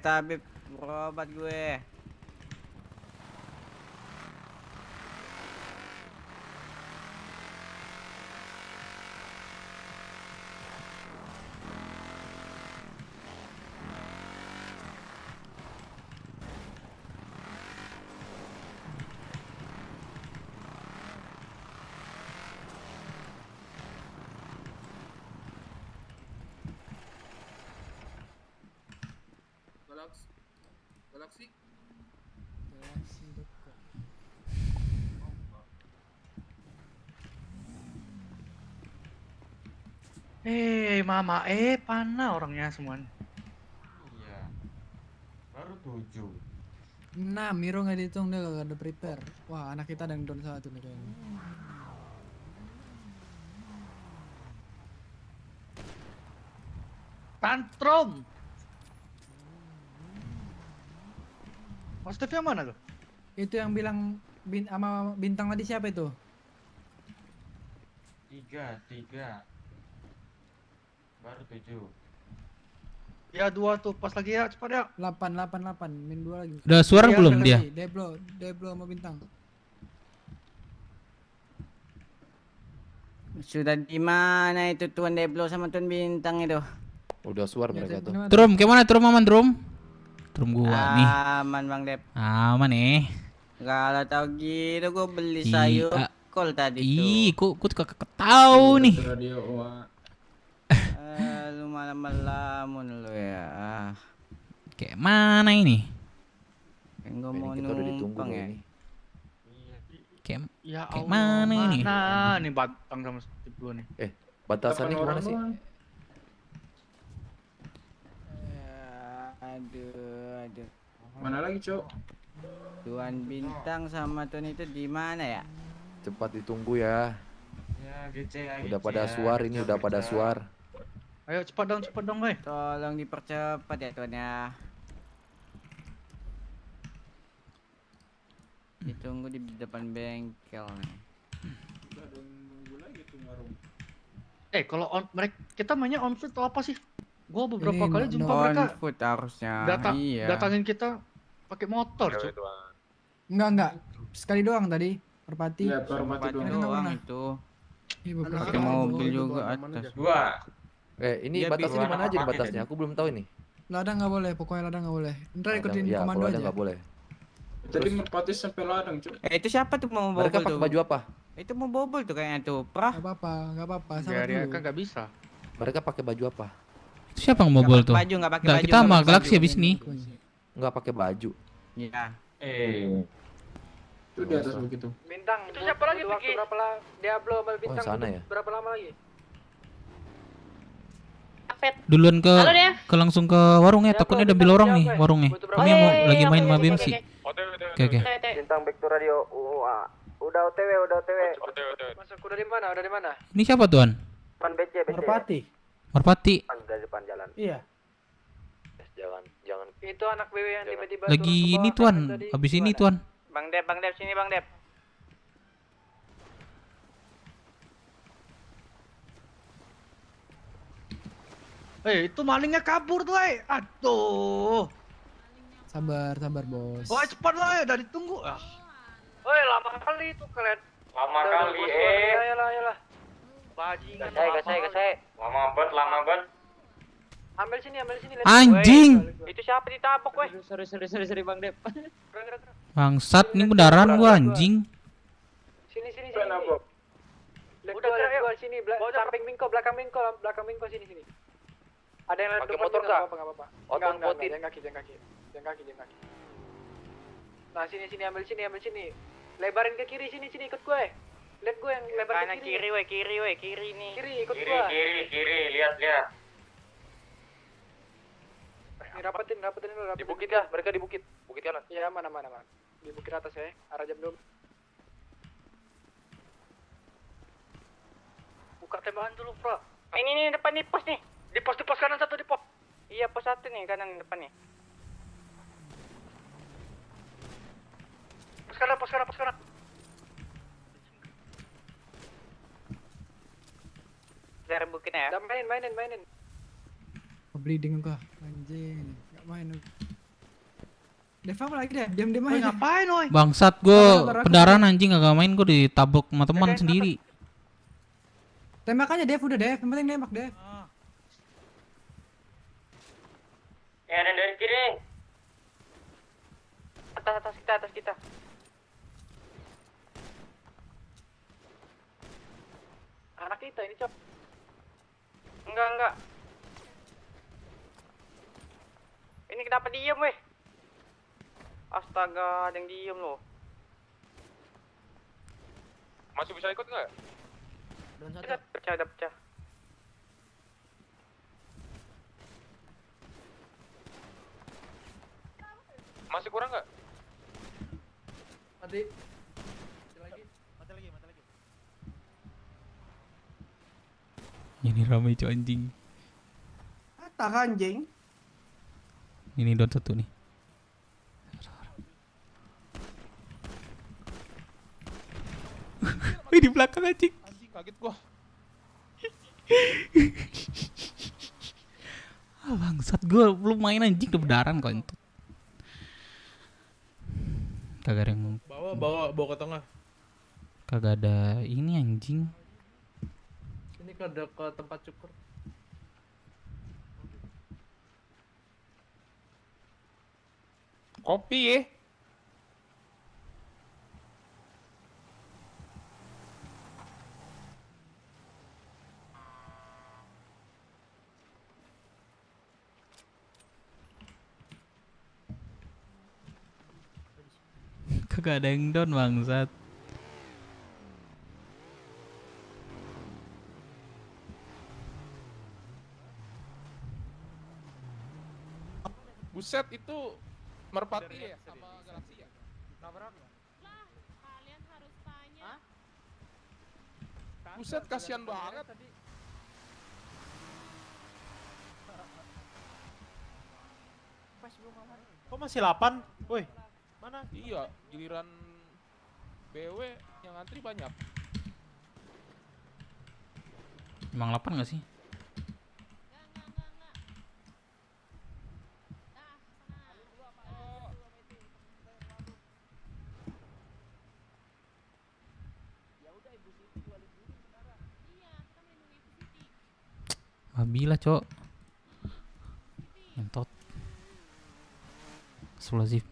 Tabib berobat gue. Galaxy. Mama, mana orangnya semuanya? Iya. Baru 7. Nah, Miro nggak dihitung, dia gak ada prepare. Wah, anak kita ada yang down satu nih kayaknya. Tantrum. Mas Dev yang mana tuh? Itu yang bilang sama bintang tadi siapa itu? 3. Baru 7. Ya 2 tuh, pas lagi ya, cepat ya. 8, min 2 lagi. Udah suara Iya, belum ada dia? lagi. Deblo sama bintang. Sudah di mana itu Tuan Deblo sama Tuan Bintang itu? Udah suar Ya, mereka tuh. mana? Trum, gimana Trum aman Trum? Trum gua nih. Aman Bang Dep. Aman nih. Kalau tahu gitu gue beli Iya. sayur kol tadi Ih, tuh. kok kakak tahu nih. Radio Wak. Lu malah melamun lu ya. Kayak mana ini? Kayak gue Ini mau kita udah ditunggu numpang loh ya. ini. Kayak Ya Kayak Allah, mana ini? Mana nih batang sama Steve gua nih? Batasannya Delapan gimana orang sih? doang. Aduh. Mana lagi, Cok? Tuan Bintang sama Tuan itu di mana ya? Cepat ditunggu ya. Ya, GC aja. Udah pada suar ini, udah pada suar. Ayo cepat dong, weh. Tolong dipercepat ya Tuan ya. Ditunggu di depan bengkel nih. Udah ada yang nunggu lagi tuh warung. Kalau mereka kita mainnya on foot atau apa sih? Gua beberapa Ini kali jumpa no- mereka On foot harusnya. Iya. datangin kita pakai motor, cuy. Enggak. Sekali doang tadi. Merpati. Iya, Parmati Parmati doang. doang Mana? itu. Ih, beberapa Pakai kali mobil doang. juga atas. 2. Ini Dia batasnya bisa di mana aja nih pakai batasnya? Aku belum tahu ini. Ladang nggak boleh, pokoknya ladang nggak boleh. Ntar ikutin Ya, komando kalau ada aja. nggak boleh. Tadi merpati sampai ladang, Cok. Itu siapa tuh mau bobol Mereka tuh? pakai baju apa? Itu mau bobol tuh kayaknya tuh. Prah. Nggak apa-apa. Sabar Biar dulu. kan nggak bisa. Mereka pakai baju apa? itu siapa yang bobol tuh? Baju nggak pakai Nggak, baju. kita nggak sama pakai Galaxy baju. habis nih. Nggak pakai baju. Iya. Itu di atas begitu. Bintang. Itu siapa lagi waktu berapa lama? Diablo sama bintang. sana ya? Berapa lama lagi? Duluan ke Halo, Dev. langsung ke warungnya, takutnya ada bil orang nih warungnya. Kami mau lagi main sama BMC. Oke. Bintang back to radio. Udah OTW. Masuk udah di mana? Ini siapa tuan? Depan BC. Merpati. Merpati. Dari depan jalan. Iya. Jangan. Itu anak BW yang tiba-tiba Lagi turun ke ini bawah tuan, tadi. habis ini Gimana? tuan. Bang Dep sini Bang Dep. Itu malingnya kabur tuh, Aduh. Sabar, bos. Wah, cepat lah, udah ditunggu. Woi, lama kali itu kalian. Lama Udah, kali, bos, Yalah. Bajingan. Gasai. Lama banget. Ambil sini. Anjing. Itu siapa ditabok weh? Sorry Bang Dep. Bangsat, ini beneran gua anjing. Sini. Kenapa? Udah gua sini, samping Mingko, belakang Mingko sini. Ada yang lewat Pakai depan motor juga, kah? nggak apa-apa. Oton Enggak, potin. jangan kaki. Nah, sini ambil sini. Lebarin ke kiri sini ikut gue. Lihat gue yang lebar Kanan ke kiri. kiri nih. Kiri ikut Kiri, gue. lihat. Nih, rapetin dulu. Di bukit ya? Mereka di bukit. Bukit kanan. Iya, mana. Di bukit atas ya, arah jam 12. Buka tembakan dulu, Bro. Ini depan nih pos nih. Di pos kanan satu di pos. Iya pos satu nih kanan depan nih. Pos kanan. Dari bukitnya ya. Udah mainin. Bleeding enggak? Anjing. main. Deva apa lagi deh? Diam-diam Woi, aja. ngapain, woi? Bangsat gue pendarahan anjing kagak main gue ditabok sama teman sendiri. Tembak aja Dev, udah Dev. Yang penting nembak Dev. Ada dari kiri. Atas kita, atas kita. Anak kita ini, Cok. Enggak. Ini kenapa diem, weh? Astaga, ada yang diem loh. Masih bisa ikut nggak? Udah pecah. Masih kurang nggak? Mati. Ini ramai cuy anjing. Tak anjing. Ini don satu nih. Wih di belakang anjing. Anjing kaget gua. Bangsat gue belum main anjing udah berdaran kok itu. Kagak ada yang Bawa ke tengah. kagak ada ini anjing. Ini ke tempat cukur. Kopi ya. Kagak ada yang down bangsat. Buset itu merpati ya sama galaksi ya. Nabrak. Kalian harus tanya. Buset kasihan banget. Kok masih 8? Woi. Mana? Iya, giliran BW yang antri banyak. Emang 8 gak sih? Enggak. Iya, kita melindungi Ibu Siti. Mabila cok. Mentot. Explosif.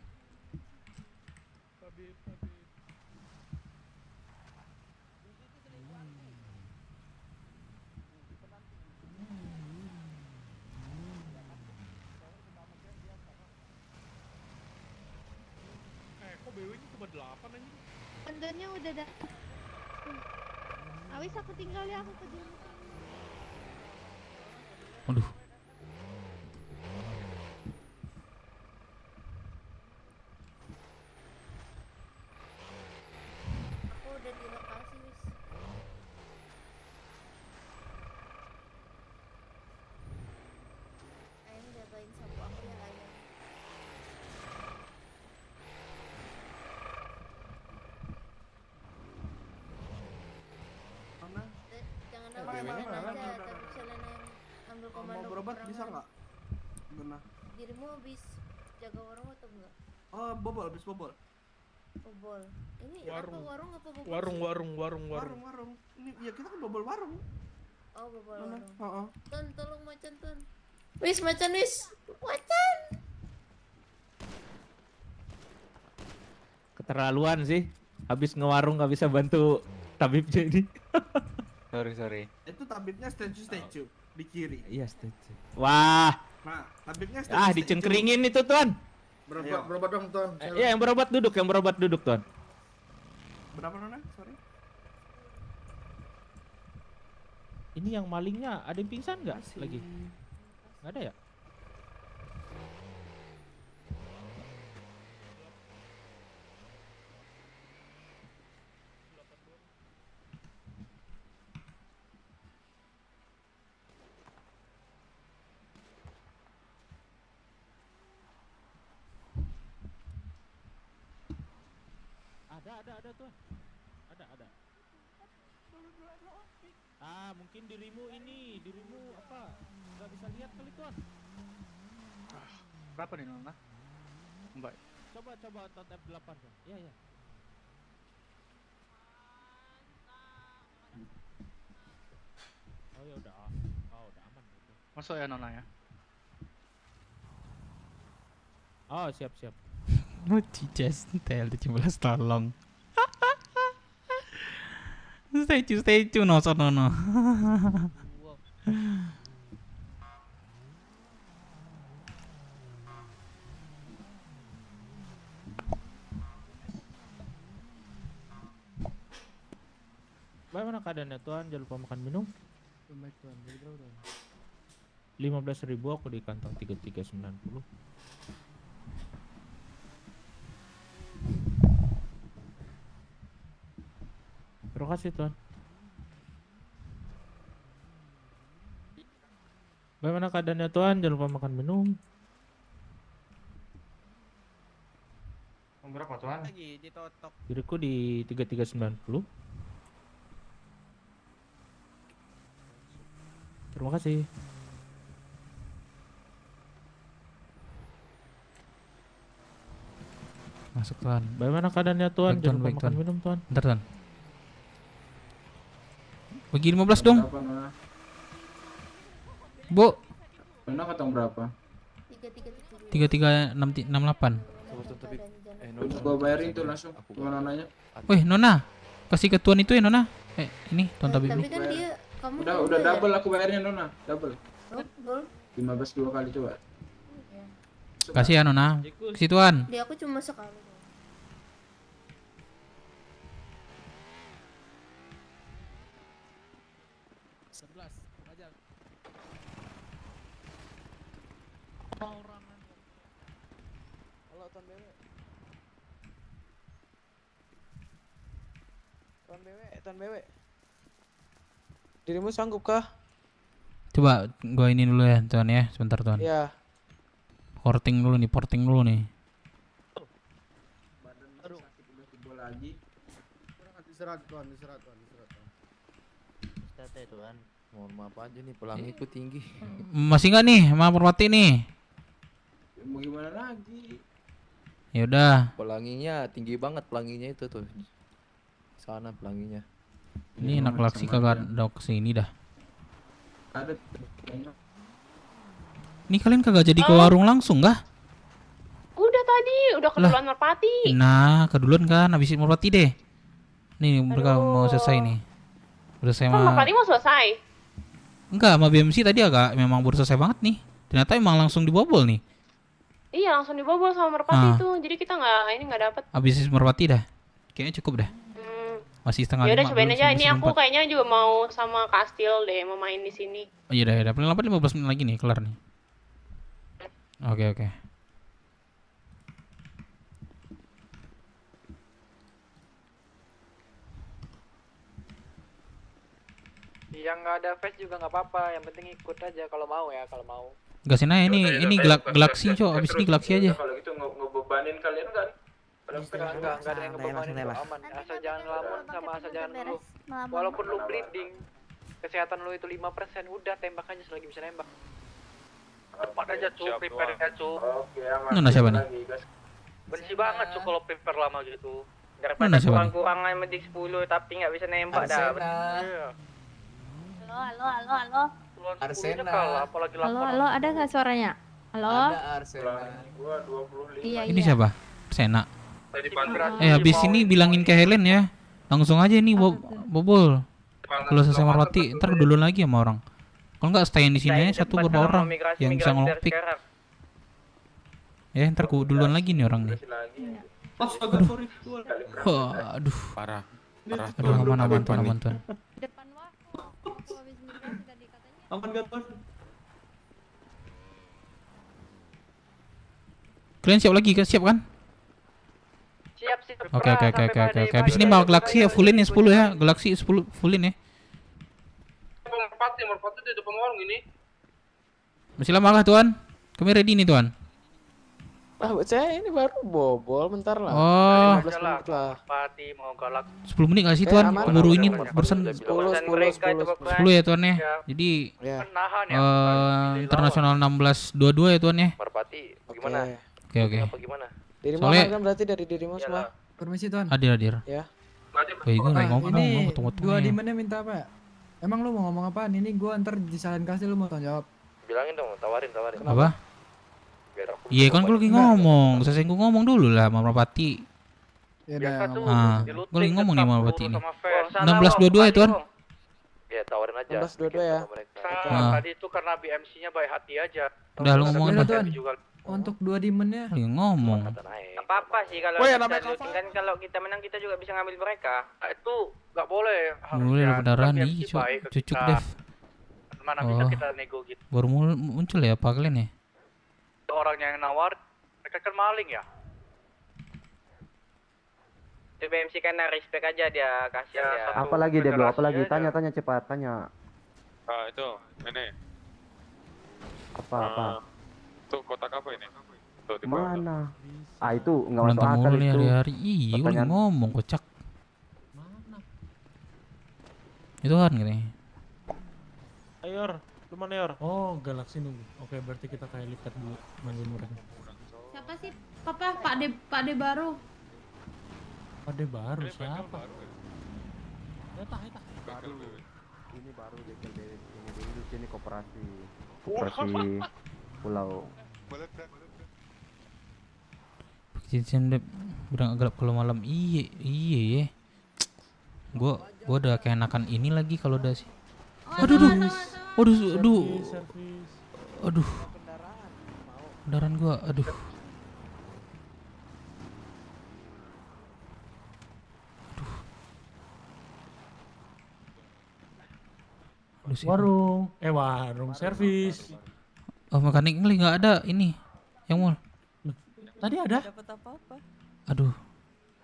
Kok BW-nya cuma 8 anjing? Pandannya udah dah. Awis aku tinggal ya, aku kerja. Aduh. Aku udah di lokasi, Wis. Ayam jagain sapu aku ya, ayam. Mana? Jangan Emang, ambil emang, Selena emang, aja, emang. tapi Selena yang ambil komando Mau berobat bisa peperangan. nggak? Benar. Dirimu habis jaga warung atau enggak? Oh, bobol, habis bobol. Bobol. Ini Warung. apa warung apa bobol? Warung. Ini ya kita kan bobol warung. Oh, bobol Mana? warung. Heeh. Ton, tolong macan ton. Wis, macan wis. Macan. Keterlaluan sih. Habis ngewarung nggak bisa bantu tabibnya ini. Sorry. Itu tabibnya statue di kiri. Iya, setuju. Wah, Nah, tabibnya statue. dicengkeringin itu, Tuan. Berobat dong, Ton. Iya, yang berobat duduk, Tuan. Berapa Nona? Sorry. Ini yang malingnya ada yang pingsan nggak lagi? Nggak ada ya? Ada Tuan. Ada. Mungkin dirimu apa? Nggak bisa lihat kali Tuan. Berapa nih Nona? Mbak. Coba tot F8 Tuan. Iya iya. Oh ya udah. Oh udah aman gitu. Masuk ya Nona ya. Oh siap siap. Cices tel 17 tolong. Stay tune no sono no. Bagaimana keadaannya Tuan? Jangan lupa makan minum. Baik tuan, jadi berapa tuan? 15.000 aku di kantong 3390. Terima kasih Tuan. Bagaimana keadaannya Tuan? Jangan lupa makan minum. Berapa Tuan? Lagi ditotok. Diriku di 3390. Terima kasih. Masuk Tuan. Bagaimana keadaannya Tuan? Baik, Tuan, Jangan lupa baik, makan Tuan. minum Tuan. Bentar Tuan. Bagi 15 dong. Berapa, Nona? Bu. Nona ketemu berapa? 3368. Gua bayarin tuh langsung. Gua nonanya. Wih, Nona. Kasih ke Tuan itu ya, Nona. Ini Tuan Tabib. Tapi kan dia kamu Udah double aku bayarnya Nona. Double. Double. 15 dua kali coba. Kasih ya, Nona. Kasih Tuan. Dia aku cuma sekali. Halo Tuan BW. Tuan BW. Dirimu sanggup kah? Coba gua ini dulu ya, Tuan ya. Sebentar, Tuan. Iya. Porting dulu nih. Badan sakit udah timbul lagi. Istirahat tuan. Tuan, mohon maaf aja nih pelangiku tinggi. Masih nggak nih, sama Permati nih? Ya, mau gimana lagi? Ya udah. Pelanginya tinggi banget pelanginya itu tuh. Sana pelanginya. Ini enak laksi kagak ada kesini dah. Ada. Ini kalian kagak jadi ke warung langsung kah? Udah tadi, udah keduluan Merpati. Nah, keduluan kan, habisin Merpati deh. Nih mereka mau selesai nih. Udah saya Kan Merpati mau selesai. Enggak, sama BMC tadi agak memang baru selesai banget nih. Ternyata emang langsung dibobol nih. Iya, langsung dibobol sama Merpati itu. Jadi kita nggak dapet. Habis Merpati dah. Kayaknya cukup dah. Masih setengah Ya udah 5. cobain belum aja. Ini sembilan aku empat. kayaknya juga mau sama Kastil deh, mau main di sini. Oh iya dah, paling lambat 15 menit lagi nih kelar nih. Oke. Yang nggak ada face juga nggak apa-apa. Yang penting ikut aja kalau mau ya, kalau mau. Gak sih, nah ini Galaxy cok, abis ini Galaxy aja. Kalau gitu ngebebanin kalian kan? Enggak ada yang ngebebanin kok, aman. Asal jangan ngelamun sama asal jangan ngeluh. Walaupun lu bleeding, kesehatan lu itu 5%, udah tembak aja selagi bisa nembak. Cepat aja cu, prepare ya cu. Oke, aman. Nona siapa nih? Bersih banget cu kalau prepare lama gitu. Nona siapa nih? Kurang medik 10 tapi nggak bisa nembak dah. Halo. Arsena kalah apalagi lapor. Halo, ada nggak suaranya? Halo. Gua 25. Iya. Ini siapa? Sena. Habis ini bilangin ke Helen ya. Langsung aja nih bobol. Kalau selesai Merpati, ntar duluan lagi sama orang. Kalau nggak stayin di sini aja satu beberapa orang yang bisa ngelockpick. Ya, ntar ku duluan lagi nih orang nih. Aduh. Parah. Aduh, aman tuan. Depan warung. Habis migrasi tadi katanya. Aman gak tuan? Kalian siap lagi kan? Siap kan? Siap. Oke. Habis ini mau Galaxy ya fullin ya 10 ya. Galaxy 10 fullin ya. Merpati di depan warung ini. Masih lama kah tuan? Kami ready nih tuan. Saya ini baru bobol, bentar lah. Oh. 15 menit lah. Merpati mau galak. 10 menit gak sih Tuan? aman, Keburu aman, ini aman. bersen 10 10 ya Tuan ya. Jadi Ya. Menahan ya. internasional 16-22 ya Tuan ya. Merpati, gimana? Oke oke. Apa gimana? Dirimu Soalnya- aman kan berarti dari dirimu semua? Permisi Tuan. Hadir. Ya. Wih, gue lagi ngomong Ini potong-potong dua ya. dimennya minta apa? Emang lu mau ngomong apaan? Ini gua ntar disalahin kasih lu mau tanggung jawab. Bilangin dong, tawarin. Apa? Biar aku Iya kan gue lagi ngomong. Selesai gue ngomong dulu lah sama Merpati. Ya udah. ngomong. Ah, gue lagi ngomong nih sama Merpati ini. 16-22 ya Tuan. Ya tawarin aja. 16-22 ya. Ah. Tadi itu karena BMC-nya baik hati aja. Udah lu ngomongin Udah, Tuan. Tuan. Juga Untuk dua dimennya. Lagi ngomong. Apa-apa sih kalau Woi, kita namanya looting kan kalau kita menang kita juga bisa ngambil mereka. itu nggak boleh. Boleh lah beneran Kan nih, BMC baik ke cucuk kita. Dev. Mana bisa Oh. kita nego gitu. Baru muncul ya apa kalian ya? Orangnya yang nawar, mereka kan maling ya. Itu BMC karena respect aja dia kasihan Ya, ya. satu Apalagi dia bro, apalagi federasi aja. tanya cepat, tanya itu ini apa. tuh kotak apa ini? Tuh di bawah tuh. Mana? Ah itu nggak Berantem masuk akal mulu nih itu. hari-hari. Iya, gue lagi Pertanyaan- ngomong kocak. Itu kan katanya. Ayor, lu mana Yor? Oh, Galaxy nunggu. Oke, berarti kita kayak lipat dulu manggil mereka. Siapa sih? Papa Pak De baru. Ade baru siapa? Ini baru ini dulu sini koperasi pulau. Cincin deh berang gelap kalau malam. Iya ya. Gua udah kayak enakan ini lagi kalau udah sih. Aduh. Aduh. Kendaraan gua, aduh. Warung servis. Oh, mekanik ini nggak ada ini. Yang mau. Tadi ada? Dapat apa-apa. Aduh.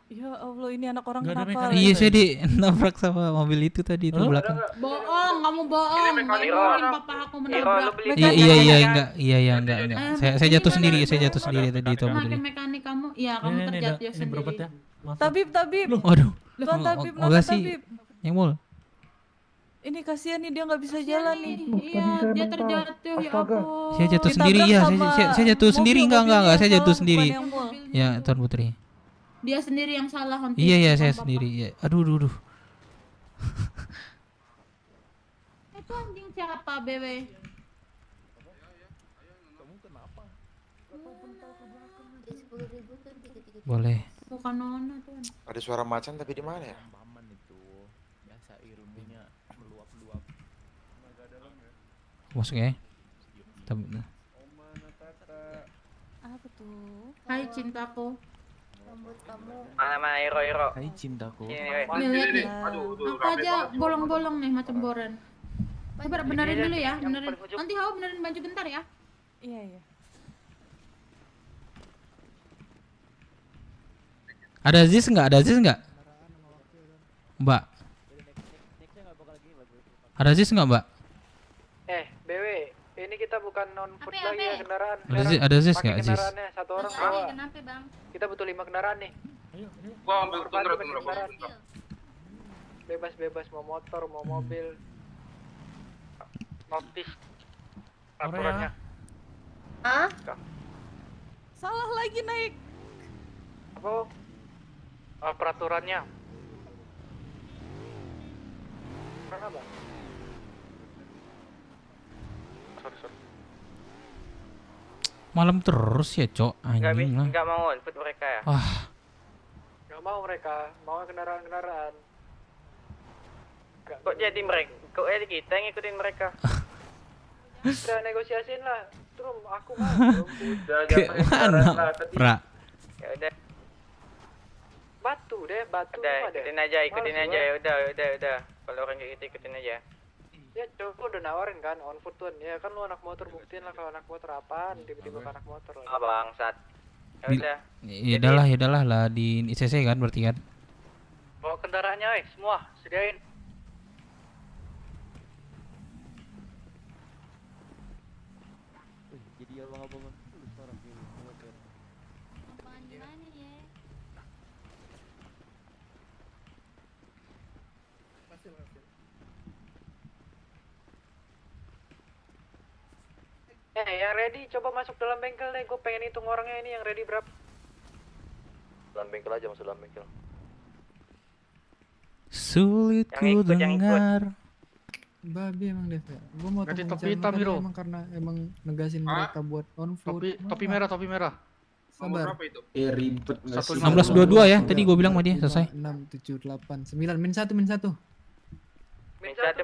Ya Allah, ini anak orang Nggak ada kenapa? Iya, saya nabrak sama mobil itu tadi itu belakang. Bohong, kamu bohong. Nggak mungkin papa aku menabrak. Iya enggak. Saya jatuh sendiri tadi itu mobil. Makin mekanik kamu, ya kamu terjatuh Ini berobat sendiri. ya. Maaf. Tabib. Waduh. Tuan Tabib, Enggak nama sih. Tabib. Yang mul. Ini kasihan nih dia nggak bisa jalan nih. Iya, dia terjatuh ya ampun. Saya jatuh sendiri Ditabrak ya, sama saya jatuh sendiri enggak, saya jatuh bukan sendiri. yang mul. Ya, Tuan Putri. Dia sendiri yang salah hampir. Iya, saya bukan sendiri. papa. Ya. Aduh. Itu anjing siapa, BW? Boleh. Bukan Nona tuh. Ada suara macan tapi di mana ya? Masuk ya. Apa tuh? Hai cintaku. Mana Iro. Hai cintaku. Nih lihat nih. Aku aja bolong-bolong nih macam boren. Coba benerin dulu ya, benerin. Nanti kau benerin baju bentar ya. Iya. Ada Aziz enggak? Mbak. Ada Aziz enggak, Mbak? BW, ini kita bukan non-food Apa, lagi ya apa? kendaraan. Ada Aziz Pakai enggak, Aziz? kendaraannya, satu orang bawa. Kenapa, Bang? Kita butuh 5 kendaraan nih. Gua ambil Merpati pakai tunggu. kendaraan. Bebas, mau motor, mau mobil. Notis aturannya. Hah? Salah lagi naik. Apa? Peraturannya. Kenapa? Sorry. Malam terus ya, Cok. Anjing lah. Enggak mau input mereka ya. Wah, Gak mau mereka, mau kendaraan-kendaraan. Kok jadi mereka? Kok kita yang ngikutin mereka? Udah negosiasiin lah. Terus aku mau. ke mana, Pra? Ya udah. Batu deh. Udah, ikutin aja. Ya udah. Kalau orang kayak gitu ikutin aja. Ya coba udah nawarin kan on foot tuan. Ya kan lu anak motor, buktiin lah kalau anak motor apaan. Tiba-tiba ke anak motor lah. Bangsat. Ya udah. Ya udahlah lah di ICC kan berarti kan. Bawa kendaraannya, semua sediain. Jadi abang-abang Yang ready coba masuk dalam bengkel deh. Gue pengen hitung orangnya ini yang ready berapa. Dalam bengkel aja, masuk dalam bengkel. Sulit ku dengar. Babi emang Dev ya. Gue mau Ganti temuin topi channel hitam, tadi Biro. emang karena emang negasin mereka buat on foot. Topi merah, topi merah. Sabar. Ribet nggak sih? 16.22 ya, tadi gue bilang sama dia selesai. 6, 7, 8, 9, min 1, min 1. Min satu.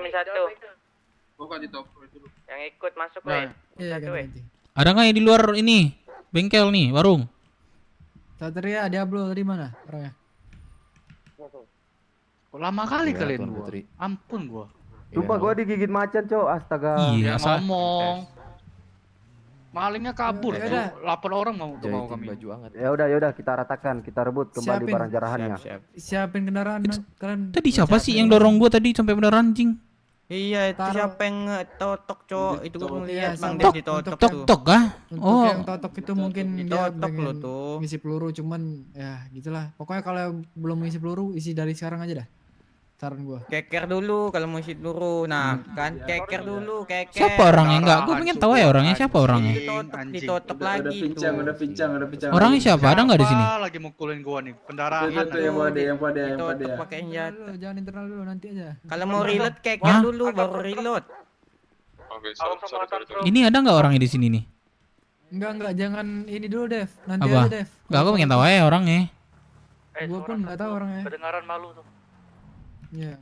Gue kasih tau dulu. Yang ikut masuk Nah, Iya ganti. Ada nggak yang di luar ini bengkel nih warung? Satria, Diablo tadi mana orangnya? Lama kali Iya, kalian Tuan gua. Putri. Ampun gua. Sumpah gua digigit macan, Cok. Astaga. Iya, Ya ngomong. Malingnya kabur Ya tuh. udah. 8 orang mau Jahitin kami. baju hangat. Ya udah, kita ratakan, kita rebut kembali Siapin. barang jarahannya. Siapin kendaraan kalian. Tadi siapa sih yang dorong gua tadi sampai beneran anjing? Iya, itu Taruh- siapa yang totok, Cok? Itu gue ngeliat Iya, Bang sama. Dev ditotok Tok tuh. tok kah? Untuk Oh, yang totok itu mungkin dia Ditotok lo pengen tuh. ngisi peluru, cuman ya gitulah. Pokoknya kalau belum ngisi peluru, isi dari sekarang aja dah. Saran gua. Keker dulu kalau mau isi peluru. Nah, kan keker dulu, keker. siapa orangnya? Enggak, gue pengen tahu ya orangnya siapa orangnya. Ditotok Udah lagi pincang, tuh. udah pincang. Orangnya siapa? Ada nggak di sini? Lagi mukulin gua nih, pendarahan. Itu yang pada, yang pada. Ditotok pakai senjata. Dulu, jangan internal dulu nanti aja. Kalau mau reload keker Hah? dulu baru reload. Ini ada nggak orangnya di sini nih? Enggak, jangan ini dulu, Dev. Nanti Apa? aja, Dev. Enggak, aku pengen tahu aja orangnya. Gua pun nggak tahu orangnya. Kedengaran malu tuh. Iya.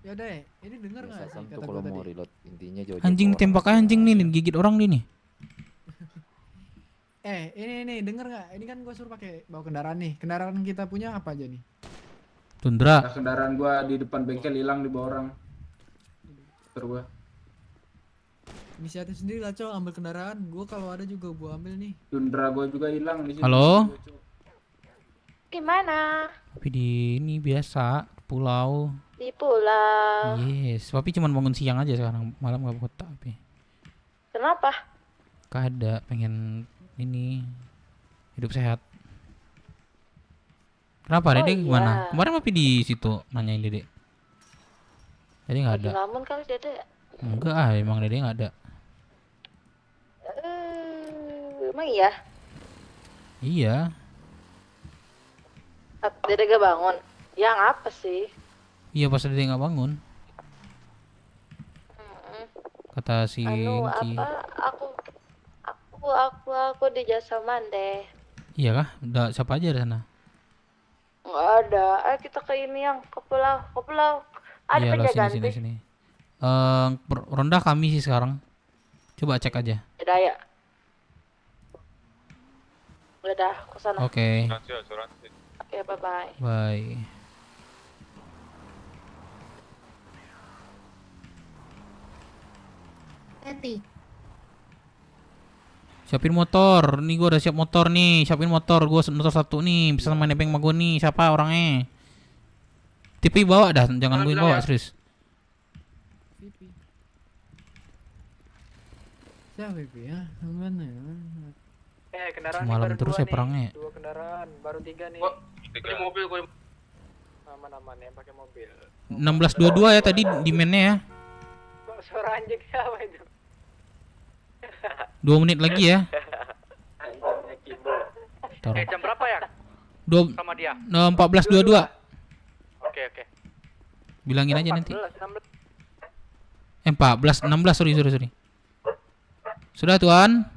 Ya deh, ini denger nggak sih Biasakan tuh kata kalau gua mau tadi? reload intinya jauh. Anjing ditembak aja anjing nih, gigit orang dia nih. Ini denger nggak? Ini kan gua suruh pakai bawa kendaraan nih. Kendaraan kita punya apa aja nih? Tundra. Nah, kendaraan gua di depan bengkel hilang di bawah orang. Terus gua. Inisiatif sendiri lah, Cok, ambil kendaraan. Gua kalau ada juga gua ambil nih. Tundra gua juga hilang di sini. Halo? Gimana? Tapi di ini biasa pulau. Di pulau. Yes, tapi cuma bangun siang aja sekarang, malam nggak kota. Tapi Kenapa? ada pengen ini hidup sehat. Kenapa Dede gimana? Kemarin Papi di situ nanyain Dede. Jadi nggak ada. Ngelamun kali Dede. Enggak emang Dede nggak ada. Emang iya? Iya. Dede gak bangun? Yang apa sih? Iya pas Dede nggak bangun. Kata si Ki. Aku di Jasa Mande. Iya kah? Udah siapa aja di sana? Nggak ada. Ayo kita ke ini yang ke pulau. Ada Iya lo penjagaan sini sih. sini. Ronda kami sih sekarang. Coba cek aja. Udah ya. Udah ke sana. Oke. Oke, bye-bye. Bye. Eti. Siapin motor. Nih gua udah siap motor nih. Siapin motor. Gua motor satu nih. Bisa main nebeng sama gua nih. Siapa orangnya? TV bawa dah. Jangan gue bawa serius. Siapa Pipi ya? Mana ya? Kendaraan Semalam baru terus dua ya perangnya. 2 kendaraan, baru 3 nih. Ini mobil gua. Aman-aman ya pakai mobil. 16.22 ya tadi demand-nya ya. Suara anjing siapa itu? 2 menit lagi ya. Taruh. Jam berapa ya? Sama dia. 14.22. Oke. Bilangin aja nanti. 16. 14, 16 sorry. Sudah Tuan.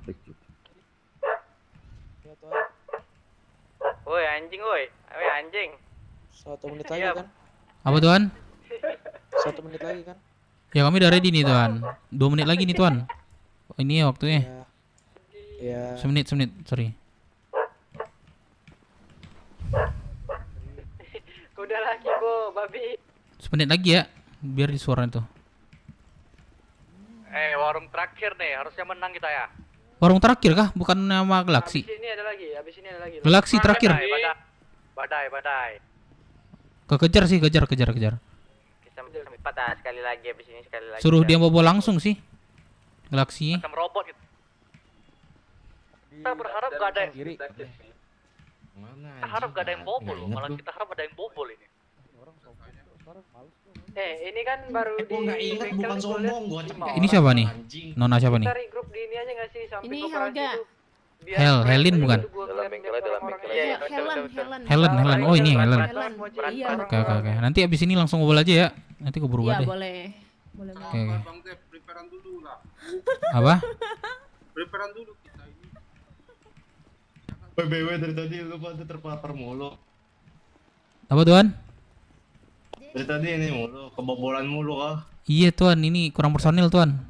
Woi anjing woi. Anjing. 1 menit lagi kan? Apa Tuan? 1 menit lagi kan? Ya kami udah ready nih Tuan. 2 menit lagi nih Tuan. Oh, ini ya waktunya. Ya. Semenit, sorry. Udah lagi bo, babi. Semenit lagi ya. Biar di suara itu. Warung terakhir nih, harusnya menang kita ya. Warung terakhir kah? Bukan nama Galaxy. Habis ini ada lagi. Galaxy terakhir. Badai. Kekejar sih, kejar. Kita patah sekali lagi habis ini sekali lagi. Suruh dia bawa langsung sih. Galaxy. Macam robot gitu. Kita berharap gak ada. Kiri. Kita harap gak ada yang bobol loh, malah kita harap ada yang bobol ini. Ini kan baru di bengkel sombong gua. Ini siapa nih? Nona siapa nih? Cari grup di ini aja nggak sih samping Ini koperasi Helga. itu. Helin bukan? Dalam bengkel aja, dalam bengkel aja. Helen. Oh ini Helen. Iya. Oke. Nanti abis ini langsung ngobrol aja ya. Nanti keburu Iya, deh. boleh. Boleh. Oke. Bang Tep, preparean dulu lah. Apa? Preparean dulu kita ini. PBW dari tadi lu pada terpapar mulu. Apa tuan? Dari tadi ini mulu, kebobolan mulu kah? Iya tuan, ini kurang personil tuan.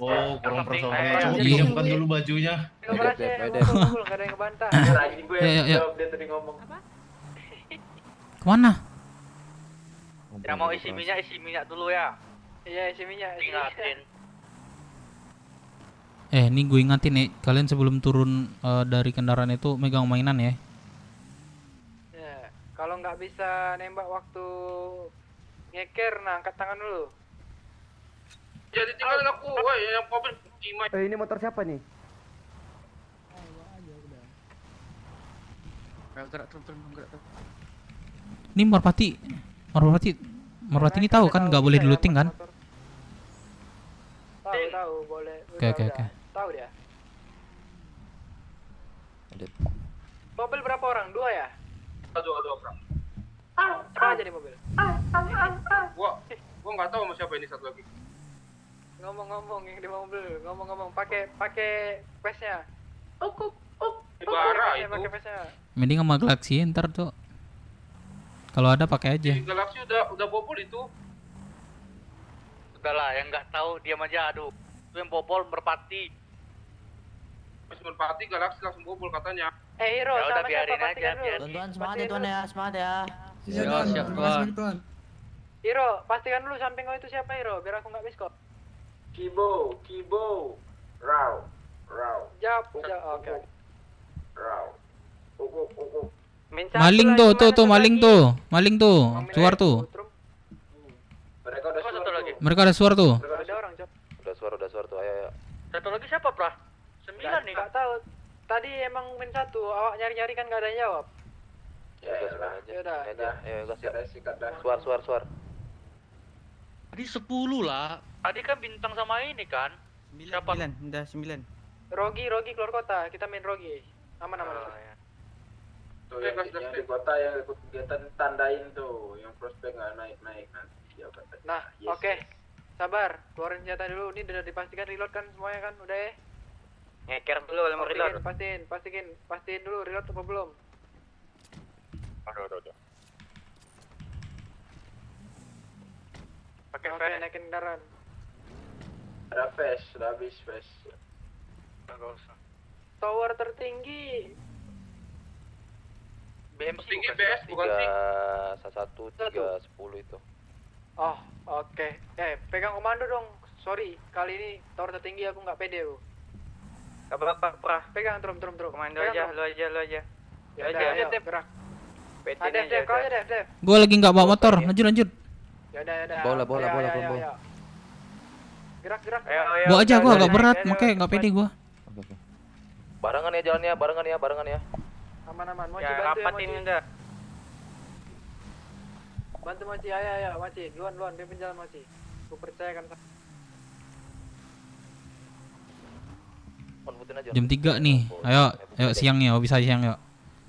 Oh, kurang personal. Coba Iya. pinjamkan dulu bajunya. Koperasi nggak ada yang ngebantah. Anjing gue yang Ya. jawab dia tadi ngomong. Kemana? Yang mau isi minyak dulu ya. Iya, isi minyak. Ingatin. Nih gue ingatin nih, kalian sebelum turun dari kendaraan itu megang mainan ya. Ya, kalau nggak bisa nembak waktu ngeker, nah angkat tangan dulu. Jadi tinggalin aku, woi yang mobil Cimai. Ini motor siapa nih? Gerak gerak. Ini Merpati ini tahu kan nggak boleh diluting kan? Tahu boleh. Oke. Tahu dia. Mobil berapa orang? 2 ya? Dua orang. Apa aja di mobil? Gua nggak tahu sama siapa ini satu lagi. Ngomong-ngomong yang di mobil, ngomong-ngomong pakai pesnya. Ibarra itu. Pakai pesnya. Mending sama Galaxy ntar tuh. Kalau ada pakai aja. Di Galaxy udah bobol itu. Udahlah, yang nggak tahu diam aja, aduh. Itu yang bobol Merpati. Pas Merpati Galaxy langsung bobol katanya. Hero, Ya udah sama biarin siapa? aja, Pastikan dulu. biarin. Tuan, semangat ya Tuan ya, semangat ya. Siap, Tuan. Hero, pastikan dulu samping kau itu siapa Hero, biar aku nggak miss kok. Kibo, Raw. Jawab. Oke. Raw. Maling tuh, maling tuh. Suar tuh. Mereka udah Satu lagi. Mereka ada suar tuh. Ada orang, Cok. Udah suara tuh, ayo. Satu lagi siapa, Prah? 9 nih. Nggak tahu. Tadi emang min 1, awak nyari-nyari kan nggak ada yang jawab. Ya udah aja. Yaudah. Ini aja. Ayo gas ya. sikat dah. Suar. Tadi 10 lah. Tadi kan bintang sama ini kan. Siapa? 9. Rogi keluar kota, kita main Rogi. Aman. Ya. Tuh yang di kota yang ikut kegiatan tandain tuh, yang prospek nggak naik nanti dia kata. Nah, oke. Sabar, keluarin senjata dulu. Ini udah dipastikan reload kan semuanya kan? Udah ya? Ngeker dulu mau reload. Pastiin dulu reload apa belum? Aduh. Oke, naikin kendaraan. Ada flash, udah habis flash. Enggak usah. Tower tertinggi. BMC Tinggi BS bukan sih? 310 itu. Oh, oke. Pegang komando dong. Sorry, kali ini tower tertinggi aku nggak pede bu. Apa? Pegang trum. Komando Pegang, aja, lu aja. Ya udah, ayo, gerak. Dev, kau aja Dev. Gue lagi nggak bawa motor. Lanjut. Ya udah. Bola. Ayo. Gerak. Ayo. Bawa aja, gue agak berat, makanya nggak pede gue. Oke. Barengan ya jalannya, barengan ya. Aman. Mochi Ya, bantu ya, rapatin Mochi. udah. Bantu Mochi, ayo, Mochi. Duluan, pimpin jalan Mochi. Aku percaya kan. Konfutin aja. Jam 3 nih. Ayo siang ya, bisa siang yuk.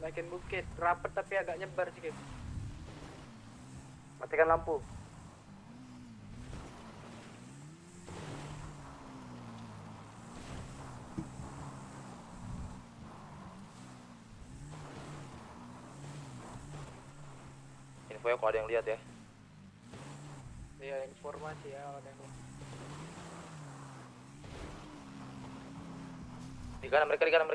Naikin bukit, rapet tapi agak nyebar sedikit. Matikan lampu. Info ya kalau ada yang lihat ya. Iya, informasi ya ada yang. Di kanan, mereka di kanan.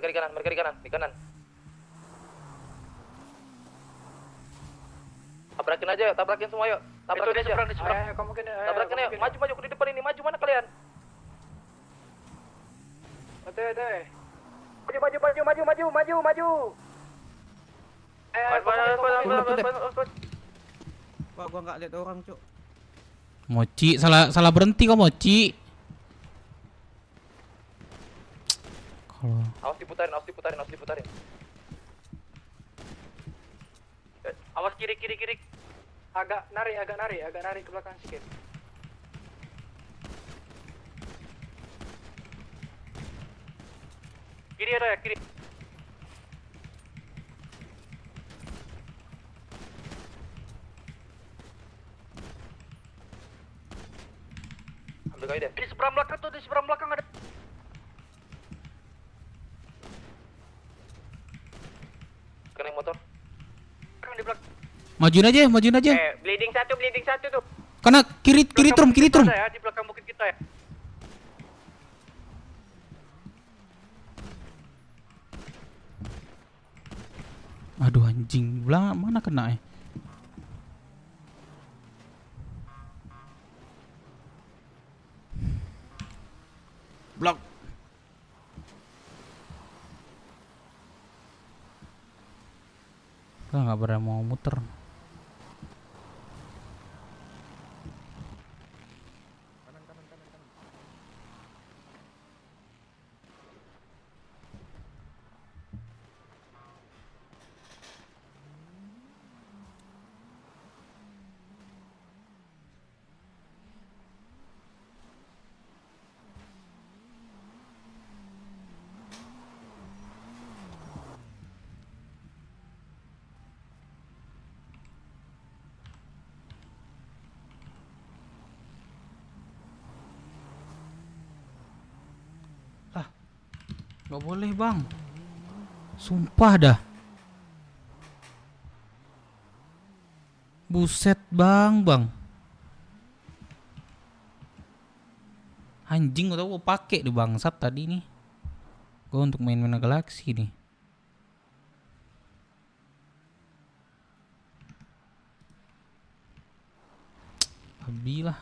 Tabrakin semua yuk. Tabrakin aja. Ayo, kamu mungkin. Tabrakin ayo. Maju ke di depan ini. Maju mana kalian? Oke. Maju. Wah, gua nggak lihat orang, Cuk. Mochi, salah berhenti kok Mochi. Kalau Awas diputarin. Awas kiri. Agak nari ke belakang sedikit. Kiri ada ya, kiri. Ambil kali deh. Di seberang belakang ada. Kena motor. Belakang di belakang. Majuin aja. Bleeding satu tuh. Karena kiri trum. Ada ya, di belakang bukit kita ya. Aduh anjing, mana kena ya? Blok. Nggak berani mau muter. Gak boleh bang. Sumpah dah. Buset bang. Anjing gua tau gua pake di bangsat tadi nih. Gua untuk main Galaxy nih. Habis lah.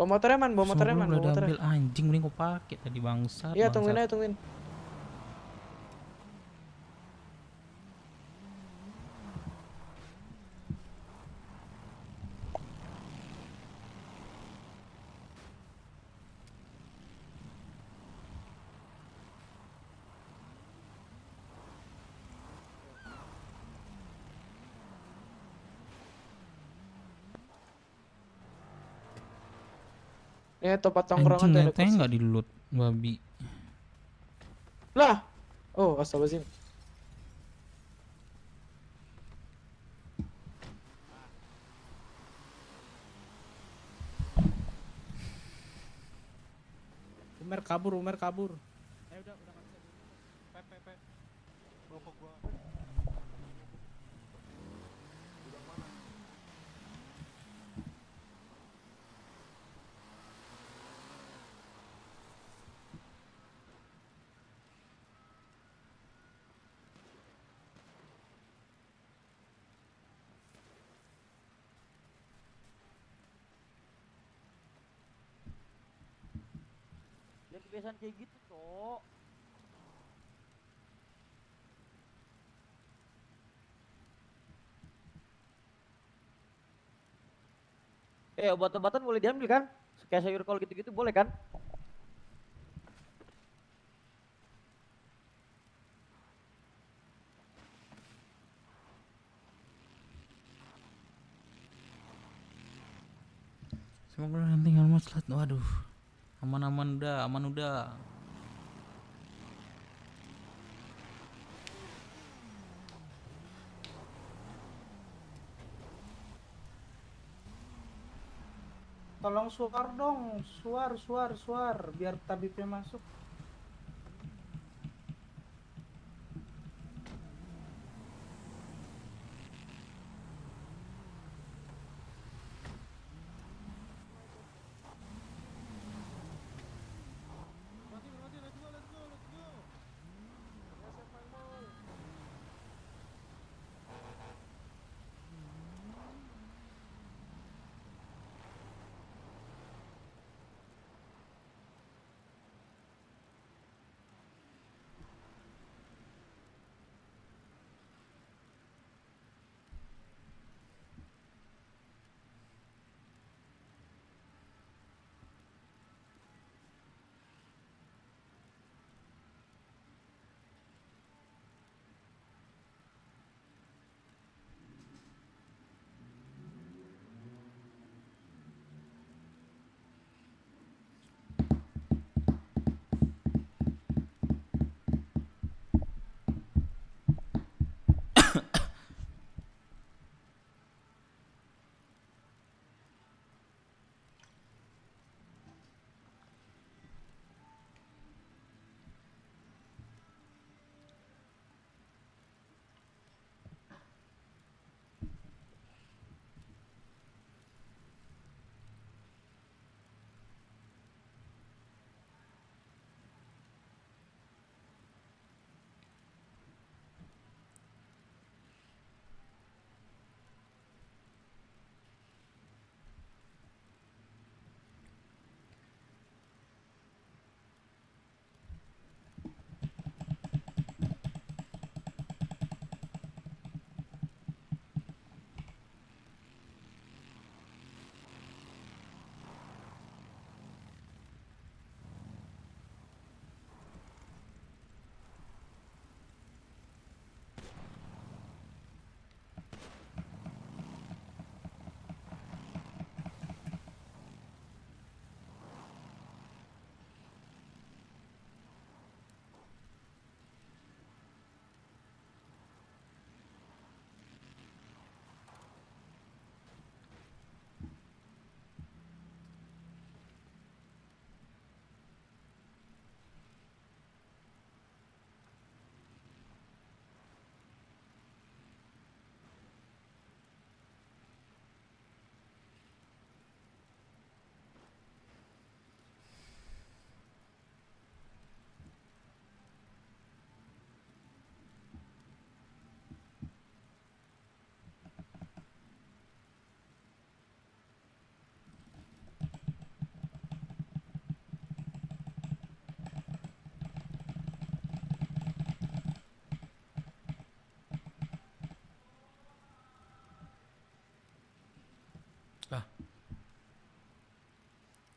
Bawa motornya man. Udah ambil anjing, mending gua pake tadi bangsat. Iya, tungguin. Ini tempat tongkrongan Anjing netanya nggak di loot babi. Lah. Oh, astagfirullahaladzim. Umer kabur. Udah nggak bisa. Pe. Rokok gua. Ya kebiasaan kayak gitu, Cok. Obat-obatan boleh diambil kan? Kayak sayur kol gitu-gitu boleh kan? Semoga nanti nggak masalah. Waduh. Aman udah. Tolong suar dong, suar, biar tabibnya masuk.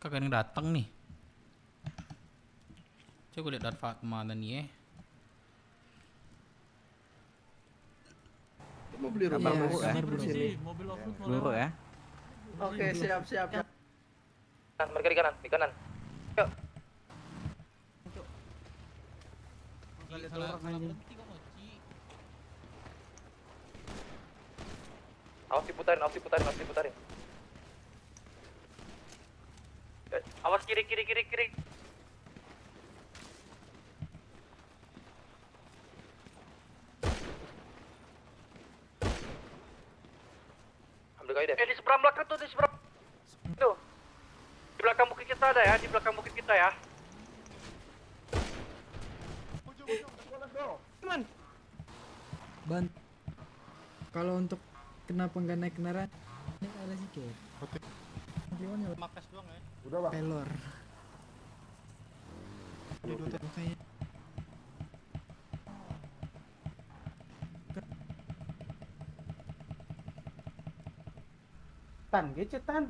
Kagak ada yang datang nih. Coba lihat dat Fatma tadi ya. Mau beli Kabar rumah buruk Mas. ya? Bersih, mobil off-road mau Buruk lewat. ya. Oke, siap. Mereka di kanan, di kanan. Yuk. Salah berhenti kok Mochi. Awas diputarin. Awas kiri. Ambil kayu deh. Di seberang belakang tuh, di seberang. Tuh. Di belakang bukit kita ada ya, Ban. Kalau untuk kenapa nggak naik kendaraan? Ini ada sih kayak. Gimana? Makas doang ya. Udah, Bang. Pelor. Makanya. Tan, gecetan.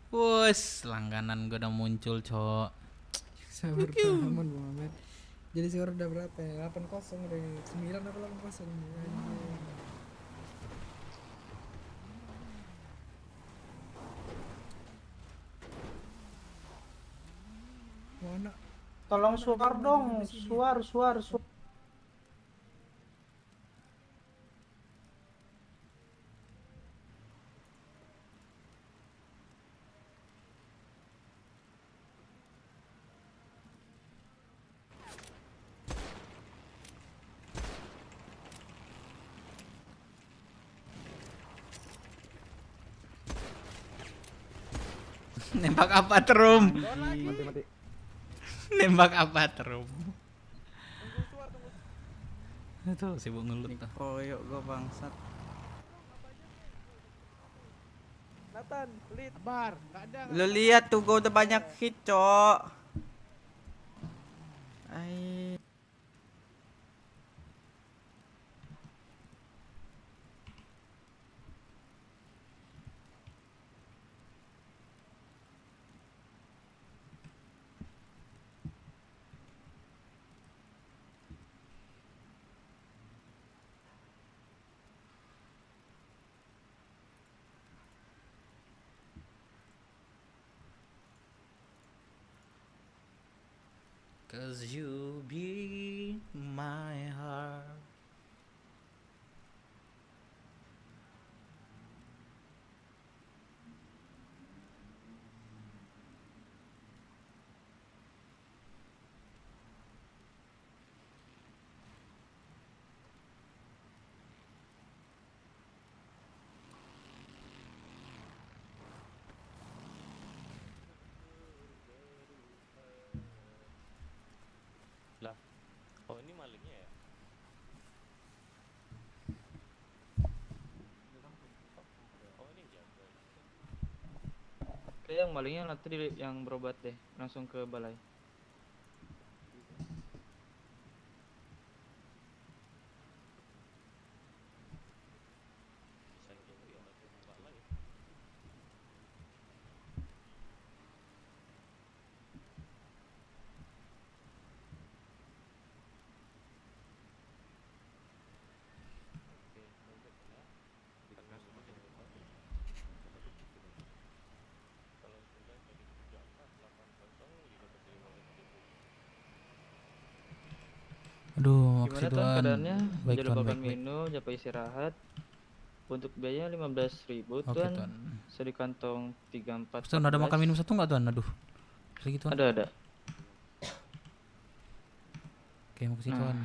Wus, langganan gue udah muncul, Cok. Sabar bangun Bang Ahmed. Jadi skor udah berapa ya? 8-0 dari 9 apa 8-0 anjir. Mana? Tolong suar dong, suar. Nembak apa Trum? Mati. Nembak apa Trum? Itu sibuk ngelut tuh. Koyok gua bangsat. Nathan, lead. Sabar, enggak ada. Lu lihat tuh gua udah banyak hit, Cok. Ai. Cause you be my heart. Oh, ini malingnya ya? Oh, ini jaga. Yang malingnya nanti yang berobat deh, langsung ke balai. Aduh, Gimana makasih Tuan Tuan. keadaannya? Baik Jangan Tuan, lupa baik. minum, jangan istirahat. Untuk biaya 15.000 Oke, Tuan. Tuan. Bisa di kantong 34. Tuan ada makan minum satu nggak Tuan? Aduh. Lagi Tuan. Ada. Oke, makasih Nah. Tuan.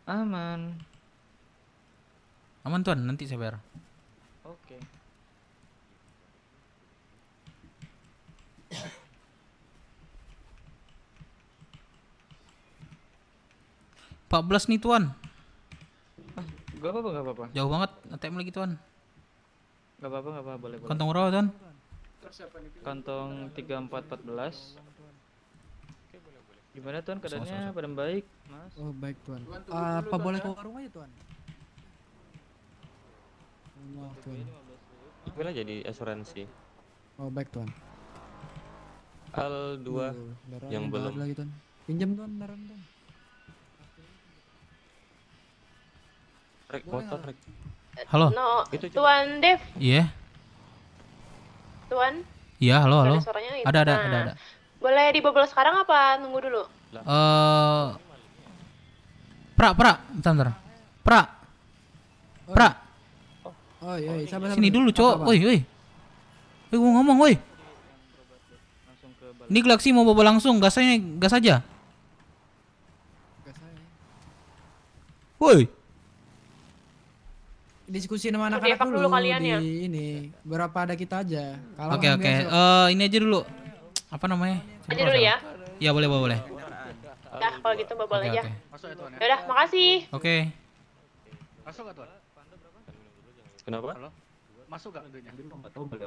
Aman. Aman Tuan, nanti saya bayar. Oke. Pak 14 nih Tuan. Gak apa-apa. Jauh banget ATM lagi Tuan. Gak apa-apa, boleh. Kantong berapa Tuan? Kantong 3414. Gimana Tuan keadaannya? Pada baik, Mas? Oh baik Tuan. Apa boleh ke warung aja Tuan? Allah, Tuan. Ambil aja di asuransi. Oh, baik, Tuan. Al 2 Darah yang belum. lagi, Tuan. Pinjam, Tuan, darah, Tuan. Rek motor rek. Halo. No, Itu Tuan Dev, Iya. Tuan. Iya, halo, halo. Ada suaranya gitu. Ada, Nah, ada. boleh dibobol sekarang apa nunggu dulu? Bentar. Pra. Oh, iya, sabar. Sini dulu, Cok. Woi. Woi, gua ngomong, woi. Ini Galaxy mau bawa langsung, gas aja. Woi. Diskusi sama anak-anak Dievac dulu dulu kalian ya. di ini. Berapa ada kita aja. Kalau Oke. Ini aja dulu. Apa namanya? Aja dulu ya. Ya, boleh. Dah, kalau gitu bobol Oke, aja. oke. Masuk ya Tuan ya? Yaudah, makasih. Oke. Masuk gak Tuan? Kenapa? Halo? Masuk gak tentunya?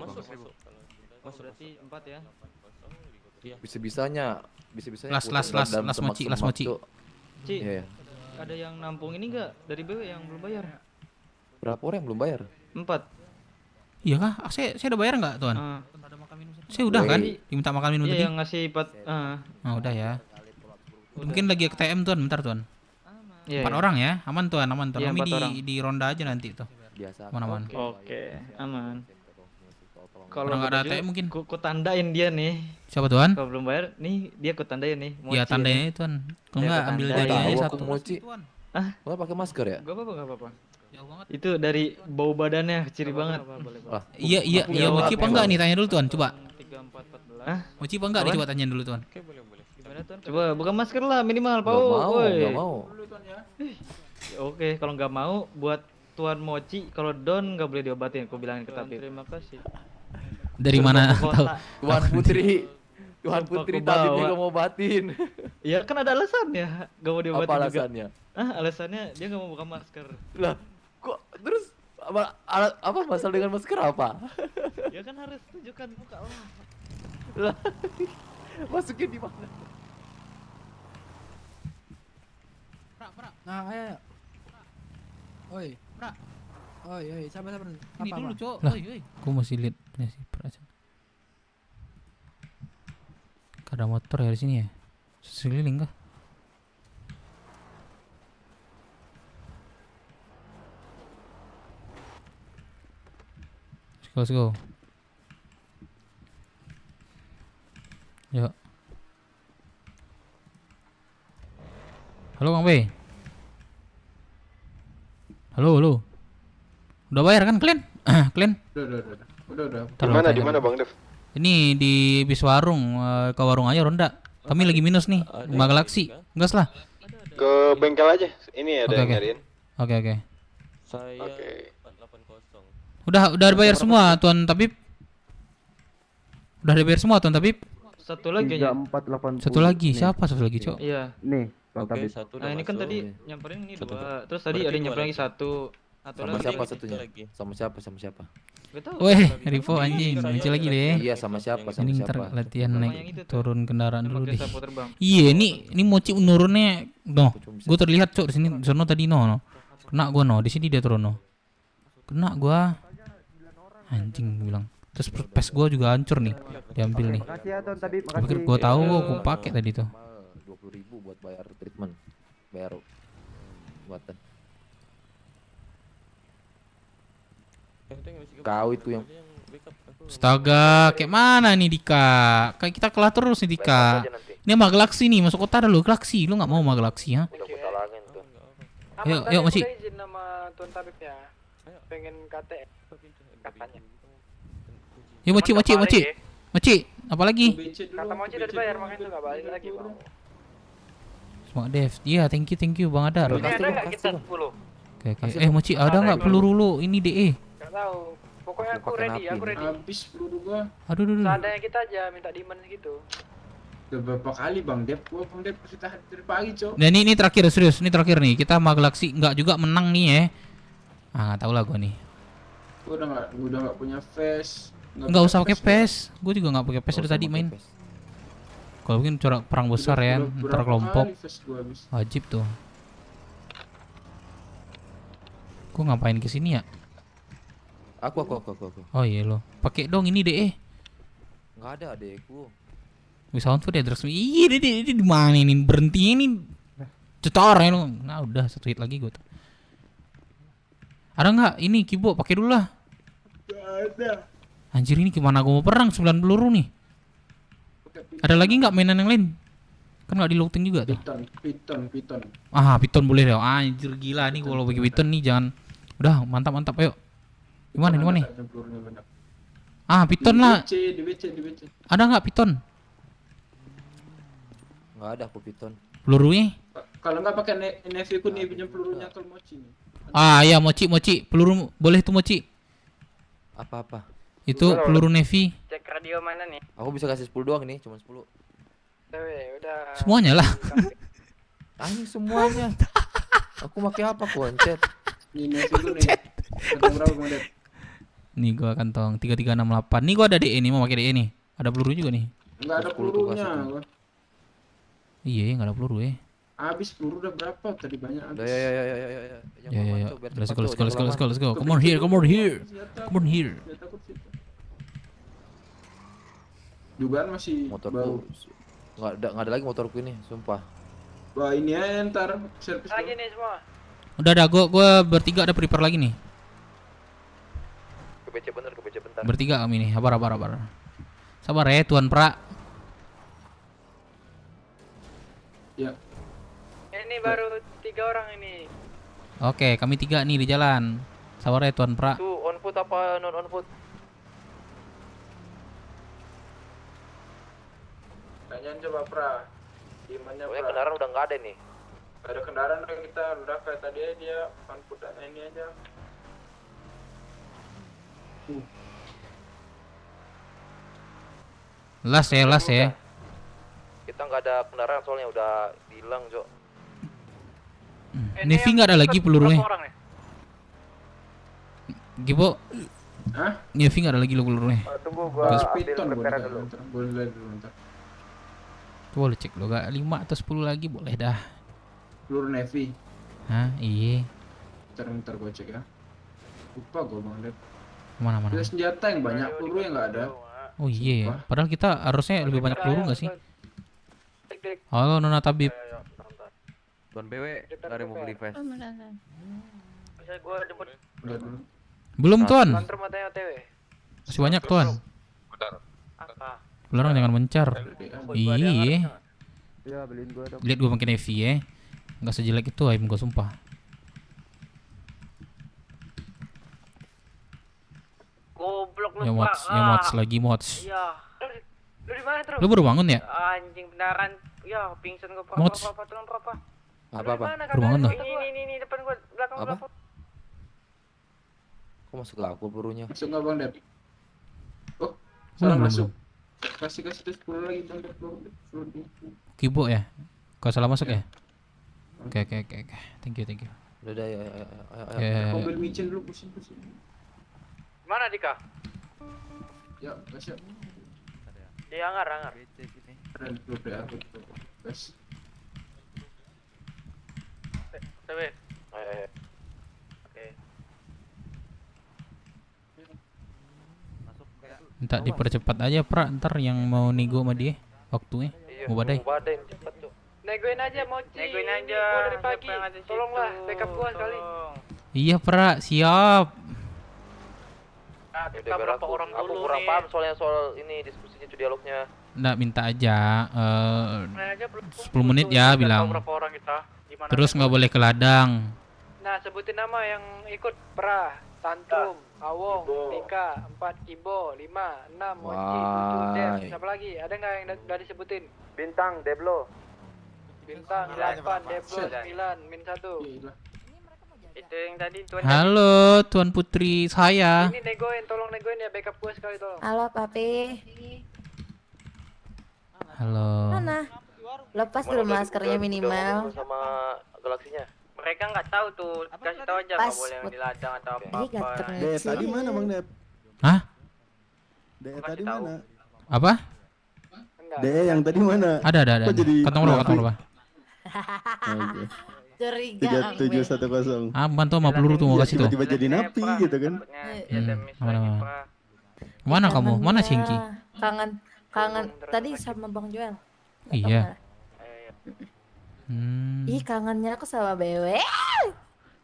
Masuk. Masuk berarti 4 ya? Bisa-bisanya Las mochi. Ci, Iya. ada yang nampung ini enggak dari BW yang belum bayar? Berapa orang yang belum bayar? 4. Iya kah? Saya udah bayar nggak, Tuan? Saya udah kan? Diminta makan minum tadi. Iya, yang ngasih 4. Udah ya. Mungkin lagi ke TM, Tuan. Bentar, Tuan. 4 orang ya. Aman, Tuan. Iya, Kami 4 orang. di ronda aja nanti tuh. Biasa. Aman. Oke, aman. Kalau nggak ada ATM mungkin. Ku tandain dia nih. Siapa, Tuan? Kalau belum bayar, nih dia ku tandain nih. Iya, tandanya, Tuan. Kalau nggak ambil dari aja satu. Mochi. Lo pakai masker ya? Gak apa-apa. Itu dari bau badannya ciri banget. Iya, Mochi apa enggak nih? Tanya dulu, Tuan. Coba. 3, 4, 14. Mochi apa enggak nih? Coba tanya dulu, Tuan. Oke, boleh. Gimana, Tuan? Coba buka masker lah minimal, Pau. Gak mau. Oke, kalau nggak mau buat Tuan Mochi, kalau Don nggak boleh diobatin, aku bilangin ke Tabib. Terima kasih. Dari mana tahu? Tuan Putri Tabib juga mau obatin. Iya, kan ada alasannya nggak mau diobatin Apa juga. alasannya? Alasannya dia nggak mau buka masker. Lah, kok terus apa masalah dengan masker apa? Ya kan harus tunjukkan muka lah. Lah, masukin di mana? Nah, ayo. Oi. Oi, sabar. Ini dulu, Cok. Oi. Aku masih lihat sih perasaan. Ada motor ya di sini ya? Sekeliling kah? Let's go. Yuk. Halo, Bang B. Halo. Udah bayar kan kalian? Kalian? Udah. Di mana Bang Dev? Ini di bis warung, ke warung aja ronda. Kami lagi minus nih, Mbak Galaxy. Gas lah. Ke bengkel aja. Ini ada yang nyariin. Oke. Saya 480. Udah bayar semua, Tuan Tabib. Udah dibayar semua, Tuan Tabib. Satu lagi aja. 480. Satu lagi, siapa satu lagi, Cok? Iya. Nih, Oke, satu. Nah, ini kan tadi nyamperin ini 2. Terus tadi ada yang nyamperin lagi 1. Sama siapa satunya? Sama siapa? Weh, Rivo anjing, muncul lagi deh. Iya, sama siapa? Ini ntar latihan naik turun kendaraan dulu deh. sapu terbang. Iya, ini Mochi nurunnya. No, gue terlihat, Cok, di sini. Sono tadi no. Kena gua no, di sini dia turun no. Kena gua. Anjing bilang. Terus pes gua juga hancur nih. Diambil nih. Makasih ya, Tuan Tabib. Gua pikir gua tahu aku pakai tadi tuh. 20.000 buat bayar treatment. Bayar buatan. Kau itu yang Astaga, kayak mana nih Dika? Kayak kita kelah terus nih Dika. Ini sama Galaxy nih, masuk kota dulu Galaxy. Lu nggak mau sama Galaxy ha? Yuk, Mochi. Izin nama Tuan Tabib ya. Pengen KTM katanya. Yuk Mochi. Apa lagi? Kata Mochi udah dibayar makanya tuh nggak balik lagi bang. Smart Dev. Iya, thank you Bang Adar. Ini ada nggak kita 10? Oke. Mochi, ada nggak peluru lu? Ini DE. Nggak tahu. Pokoknya aku ready. Habis peluru gua. Aduh. Seandainya kita aja minta demand gitu. Udah berapa kali Bang Dev? Bang Dev kita dari pagi, Cok. Nah ini terakhir serius, ini terakhir nih. Kita sama Galaxy nggak juga menang nih ya. Nggak tahu lah gua nih. Gua udah nggak punya face. Nggak usah pakai PES. Gua juga nggak pakai PES dari tadi main. Kalau mungkin corak perang besar ya, antar kelompok. Wajib tuh. Gua ngapain kesini ya? Aku. Oh iya lo. Pakai dong ini DE. Nggak ada adekku. Bisa sound food address. Iya dia di mana ini? Berhenti ini. Cetor ya lo. Nah udah 1 hit lagi gue tuh. Ada nggak ini Kibo? Pakai dulu lah. Gak ada. Anjir ini gimana gue mau perang 9 peluru nih. Ada lagi nggak mainan yang lain? Kan nggak di loading juga tuh. Piton. Ah piton boleh deh. Anjir gila nih kalau bagi piton nih jangan. Udah mantap ayo. Gimana nih? Ah piton lah. Di WC. Ada nggak piton? Nggak ada aku piton. Pelurunya? Kalau nggak pakai Nevi ku nih pinjam pelurunya ke Mochi nih. Ah ya mochi. Peluru boleh tuh mochi. Apa? Itu peluru Navy. Cek radio mana nih? Aku bisa kasih 10 doang nih, cuma 10. Udah. Semuanya lah. Anjing semuanya. Aku pakai apa koncet? Ini Nevi ku nih. Kantong berapa Bang Dep? Nih gua kantong 3368. Nih gua ada DE nih, mau pakai DE nih. Ada peluru juga nih. Enggak ada pelurunya. Iya, enggak ada peluru ya. Habis peluru udah berapa? Tadi banyak habis. Ya. Let's go. Come on here. Dugaan masih motorku nggak ada lagi motorku ini, sumpah. Wah ini ya ntar servis lagi nih semua. Udah gua bertiga ada prepare lagi nih. Ke BC bentar. Bertiga kami nih, sabar. Sabar ya Tuan Pra. Ya. Ini baru 3 orang ini. Oke, kami 3 nih di jalan. Sabar ya Tuan Pra. Tuh on foot apa non on foot? Tanyain coba Pra. Gimana Pra? Kendaraan udah nggak ada nih. Gak ada kendaraan kita udah kayak tadi aja dia panputan ini aja. Las ya. Kita nggak ada kendaraan soalnya udah hilang, Jo. Navy nggak ada lagi pelurunya. Gibo. Hah? Navy nggak ada lagi pelurunya. Tunggu gua piton dulu. Boleh dulu ntar. Boleh cek lo, gak 5 atau 10 lagi boleh dah. Peluru Navy. Hah, iya. Ntar gua cek ya. Lupa gua Bang Dep. Mana? Ada senjata yang banyak, peluru yang nggak ada. Oh iya, padahal kita harusnya lebih banyak peluru nggak sih? Halo Nona Tabib. Tuan BW, nggak ada yang mau beli vest. Bisa gua jemput. Belum Tuan. Lantur matanya OTW. Masih banyak Tuan. Apa? Larang jangan mencar. Iya. Ya beliin gua dong. Lihat gua pakai Navy ya. Enggak sejelek itu aim gua sumpah. Goblok lu. Mods lagi mods. Iya. Lu di mana, Tru? Lu baru bangun ya? Anjing beneran. Ya, pingsan gua Mods. Apa? Baru bangun tuh. Ini depan gua, belakang Apa? gua. Kok masuk ke aku pelurunya? Masuk nggak Bang Dep? Oh, Belum, salah belum, masuk. Kasih terus 10 lagi Bang Dep. Kibo ya? Kau salah masuk ya? Oke. Thank you. Udah ya. Mobil micin dulu pusing. Mana Dika? Ya, kasih. Di hangar. Ada di grup ya. Gas. TW. Ayo. Oke. Minta dipercepat aja pra, ntar yang mau nego sama dia waktunya. Mau badai. Cepet, Cok. Negoin aja Mochi. Negoin aja. Gua dari pagi. Tolonglah backup gua sekali. Iya pra, siap. Kita berapa orang aku dulu kurang nih? paham soal ini diskusinya itu dialognya. Nggak minta aja 10 menit ya bilang. Berapa orang kita? Gimana? Terus nggak boleh ke ladang. Nah, sebutin nama yang ikut. Pra, Tantrum, Awong, Nika, 4 Kibo, 5, 6 Mochi, 7 Dev. Siapa lagi? Ada nggak yang udah disebutin? Bintang, Deblo. Bintang 8, Deblo 9, Min 1. Itu yang tadi Tuan. Halo Tuan Putri saya. Ini negoin, tolong negoin ya, backup gua sekali tolong. Halo papi. Halo. Mana? Lepas dulu maskernya minimal. Sama galaksinya. Mereka nggak tahu tuh, kasih tahu aja nggak boleh yang di ladang atau apa-apa. Dek tadi mana Bang Dep? Hah? Dek tadi mana? Apa? Dek yang tadi mana? Ada. Kok jadi Kantong berapa? Oke. Curiga. 3710. Aman tuh sama peluru tuh mau kasih tuh. Tiba-tiba jadi napi gitu kan. Mana kamu? Mana Singki? Kangen tadi sama Bang Joel. Iya. Ih, kangennya aku sama BW.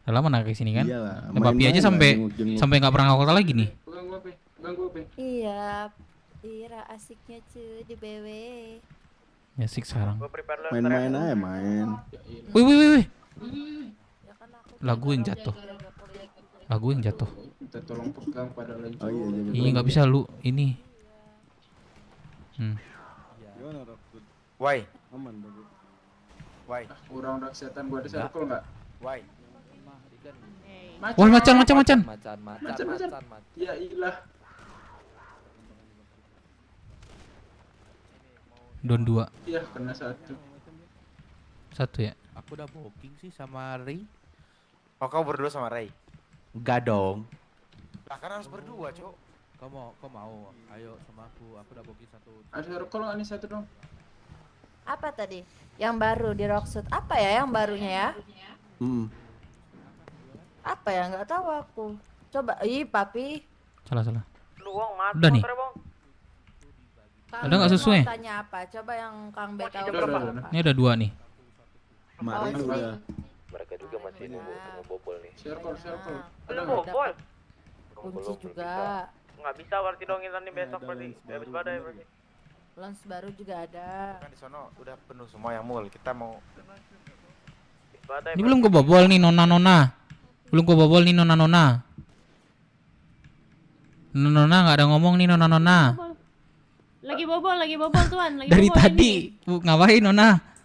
Udah lama nak kesini kan? Iyalah, Papi aja sampai nggak pernah ngakal lagi nih. Iya. Ira asiknya cuy di BW. Ya asik sekarang. Main-main aja main. Wih. Lagu yang jatuh. Kita tolong pegang pada lencur. Oh iya. Iya nggak bisa lu ini. Gimana Rob? Why? Aman bagus. Why? Kurang udah kesehatan gua ada circle enggak? Why? Wah macan. Ya ilah. Don 2. Iya, kena 1. 1 ya? Aku udah booking sih sama Ray. Oh, kau berdua sama Ray? Enggak dong. Lah kan harus berdua, Cok. Kau mau? Ayo sama aku udah booking 1. Ada circle enggak nih 1 dong? Apa tadi? Yang baru di Rocksuit. Apa ya yang barunya ya? Apa ya? Nggak tahu aku. Coba, papi. Salah. Luang Udah nih. Kang Ada nggak sesuai? mau tanya apa? Coba yang Kang B tahu Udah. apa? Ini ada 2 nih. Kemarin udah. Mereka juga masih nunggu bobol nih. Circle. Ada bobol. Kunci juga. Nggak bisa berarti dong ini besok berarti. Habis badai berarti. Lens baru juga ada. Kan di sono udah penuh semua yang mall. Kita mau Ini belum gua bobol nih nona. Nona nggak ada ngomong nih nona. Lagi bobol tuan. Dari tadi ngapain nona?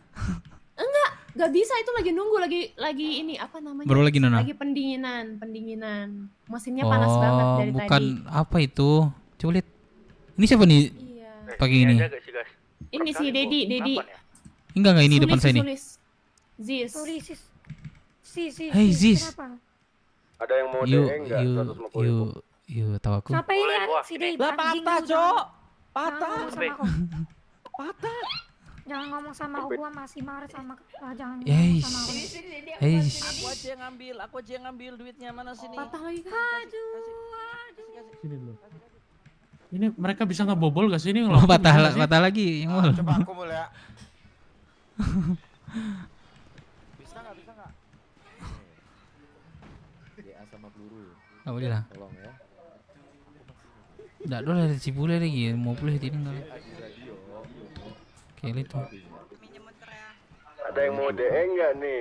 Gak bisa, itu lagi nunggu, lagi ini apa namanya? Baru lagi nona. Lagi pendinginan. Mesinnya panas banget dari bukan tadi. apa itu? Coba lihat. Ini siapa nih? Iya. Pakai ini. Ini si Dedi. Enggak ini depan saya nih. Zis. Hey Zis. ada yang mau DE enggak? Yuk, tahu aku. Siapa ini? Si Dedi. Lah patah, Cok. Patah. Jangan ngomong sama aku, gua masih marah sama jangan ngomong sama aku. Aku aja yang ngambil duitnya, mana sini? Patah lagi. Sini dulu. Ini mereka bisa ngebobol gak sih ini? Patah lagi yang mau. Coba aku mulai ya. Bisa nggak? DA sama peluru. Nggak boleh lah. Tolong ya. Nggak dulu ada Cibule lagi mau boleh ini enggak. Kayak itu. Ada yang mau DE enggak nih?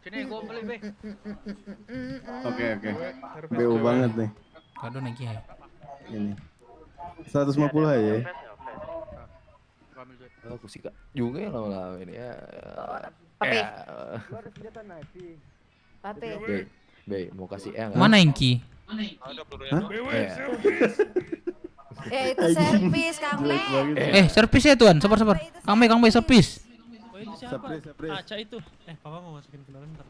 Sini gua beli, Be. Oke. BU banget nih. Kado naik ya. Ini 150 aja. Aku sih kak juga ya lama-lama ini ya. Papi. Papi. Be, mau kasih enggak? Mana Engki? Itu servis Kang B. Servis ya tuan, sabar. Kang B servis. Oh itu siapa? Aca itu. Papa mau masukin kendaraan bentar.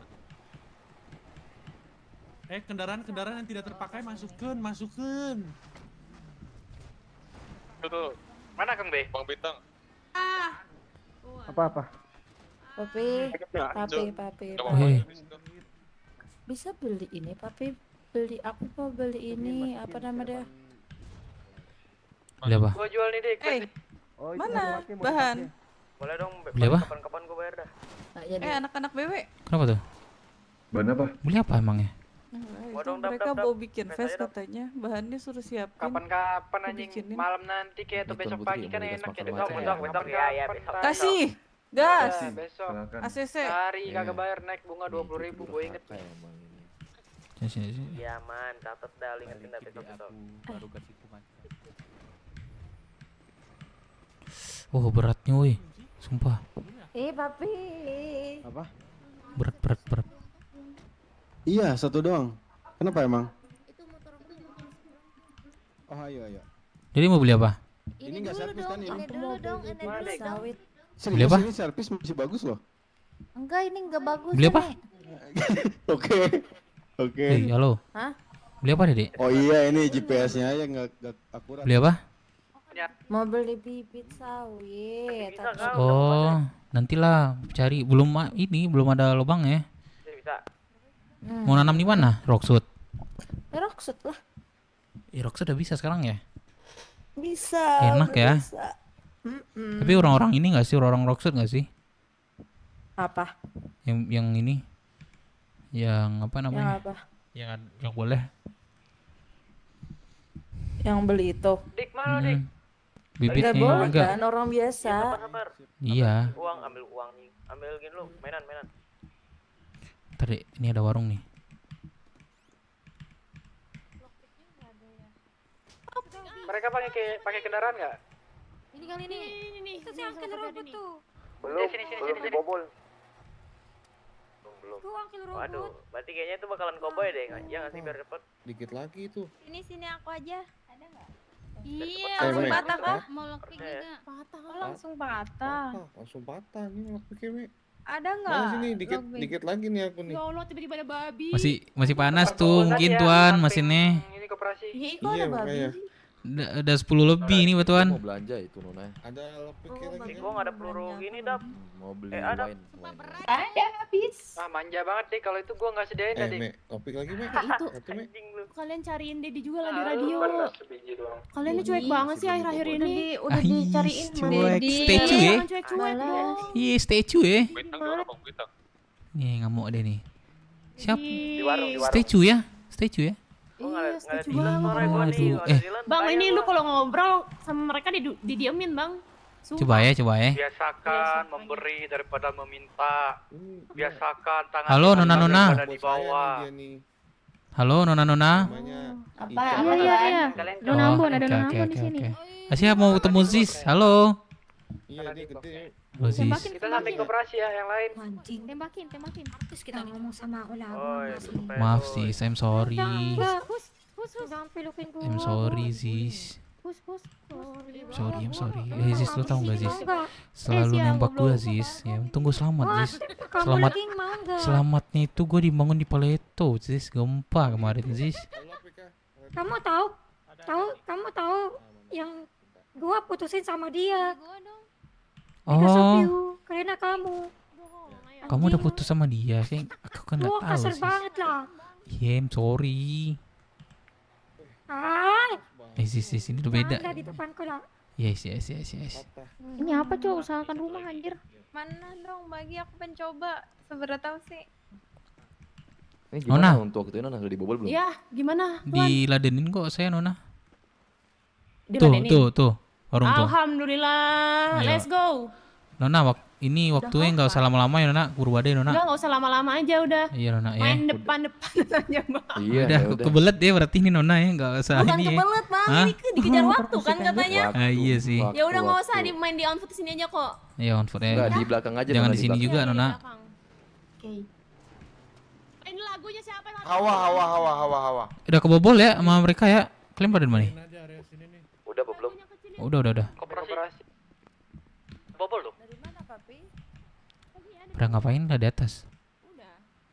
Kendaraan yang tidak terpakai masukkan. Tuh. Mana Kang B? Bang Bintang. Apa? Papi. Bisa beli ini, Papi. Aku mau beli ini, apa nama dia? Beli apa? Gua jual nih, Dik. Mana bahan? Boleh dong, beli apa? Kapan-kapan gua bayar dah. Anak-anak BW. Kenapa tuh? Bahan apa? Beli apa emangnya? Itu mereka mau bikin face katanya, bahannya suruh siapin. Kapan-kapan anjing, malam nanti kayak tuh besok pagi kan enak ya. Besok ya besok. Kasih gas. Besok. ACC. Hari kagak bayar naik bunga 20.000, gue inget. Sini. Iya man, catat dah, ingetin dah besok. Baru kasih kuman. Oh beratnya woi, sumpah. Papi. Apa? Berat. Iya, 1 doang. Kenapa emang? Oh ayo. Jadi mau beli apa? Ini enggak servis kan ini? Dulu dong, sawit. Beli apa? Ini servis masih bagus loh. Enggak, ini enggak bagus. Beli apa? Oke. Halo. Hah? Beli apa, Dede? Oh iya, ini GPS-nya aja enggak akurat. Beli apa? Ini banyak. Mau beli bibit sawit. Oh, nantilah cari. Belum ada lubang ya. Bisa. Mau nanam di mana? Rockwood. Rockwood lah. Rockwood udah bisa sekarang ya? Bisa. Enak ya. Bisa. Tapi orang-orang ini nggak sih, orang Rockwood nggak sih? Apa? Yang ini, yang apa namanya? Yang apa? Yang boleh. Yang beli itu. Dik mana dik? Bibitnya boleh enggak. kan orang biasa. Iya. Uang ambil uang nih. Ambil gini lu, mainan. Tadi ini ada warung nih. Mereka pakai kendaraan nggak? Ini kali ini. Itu sih angkin robot tuh. Belum. Sini. Bobol. Belum. Tuh angkin robot. Waduh, berarti kayaknya itu bakalan cowboy deh, ya nggak sih biar cepet? Dikit lagi itu. Sini aku aja. Ada nggak? Iya, Eh, langsung Mek. patah kah? Mau lockpick juga. Patah. Oh, langsung patah. Langsung patah nih lockpicknya, Mek. Ada nggak? Mana sini dikit lagi nih aku nih. Ya Allah, tiba-tiba ada babi. Masih panas tuh mungkin tuan mesinnya. Ini koperasi. Iya, kok ada babi sih? Udah 10 lebih nih batuan. Mau belanja itu Nona. Ada lockpicknya lagi. Gua nggak ada peluru gini dap. Mau beli ada. wine. Ada habis. Manja banget deh kalau itu gua nggak sediain tadi. Mek, lockpick lagi, Mek. Itu. Satu, Mek. Kalian cariin Dedi juga lah di radio. Sebiji doang. Kalian ini cuek banget sih akhir-akhir ini. Udah dicariin cuek. Statue ya? Cuek-cuek dong. Iya, statue ya. Bintang. Nih ngamuk deh nih. Siap. Di warung. Statue ya? Statue ya? Iya, setuju Aduh, Bang, ini lu kalau ngobrol sama mereka didiemin, Bang. Coba ya. Biasakan memberi daripada meminta. Biasakan tangan Halo, Nona. ada di bawah. Halo Nona. Apa? Iya. Nona Ambon, ada Nona Ambon di sini. Siap mau ketemu Ziz. Halo. Iya, dia gede. Halo Ziz. Kita sampai koperasi ya yang lain. Tembakin. Terus kita ngomong sama aku lah. Maaf Ziz, I'm sorry. Jangan pelukin gue. I'm sorry Ziz. Sorry. Ziz, lu tau gak Ziz? Selalu nembak gue Ziz. Ya untung gue selamat Ziz. Selamatnya itu gue dibangun di Paleto Ziz. Gempa kemarin Ziz. Kamu tahu yang gua putusin sama dia. Oh, Karena kamu. kamu udah putus sama dia? Aku kan gak tahu kasar Ziz. banget lah. Yeah, I'm sorry. Ziz, ini udah beda. Ada di depanku lah. Yes. Ini apa, Cok? Usahakan rumah anjir. Mana dong bagi aku pencoba. Seberapa tahu sih. Ini gimana untuk waktu itu Nona sudah dibobol belum? Ya, gimana? Diladenin kok saya Nona. Diladenin? Tuh. Warung tuh. Alhamdulillah. Ayo. Let's go. Nona, ini waktunya nggak usah lama-lama ya Nona. Kurbade Nona. Udah, nggak usah lama-lama aja udah. Iya Nona ya. Main depan-depan aja, Bang. Iya. Udah kebelet ya berarti ini Nona ya, nggak usah Bukan ini ya. kebelet, Bang. Hah? Ini dikejar waktu kan katanya. Iya sih. Ya udah nggak usah main di on foot sini aja kok. Iya on foot ya. Enggak, di belakang aja. Jangan Nona, di sini belakang. juga Nona. Oke. Ini lagunya siapa? Hawa. Udah kebobol ya sama mereka ya. Kalian pada di mana? Udah apa belum? Udah. Koperasi. Bobol tuh. Dari mana, Papi? Pada ngapain lah di atas?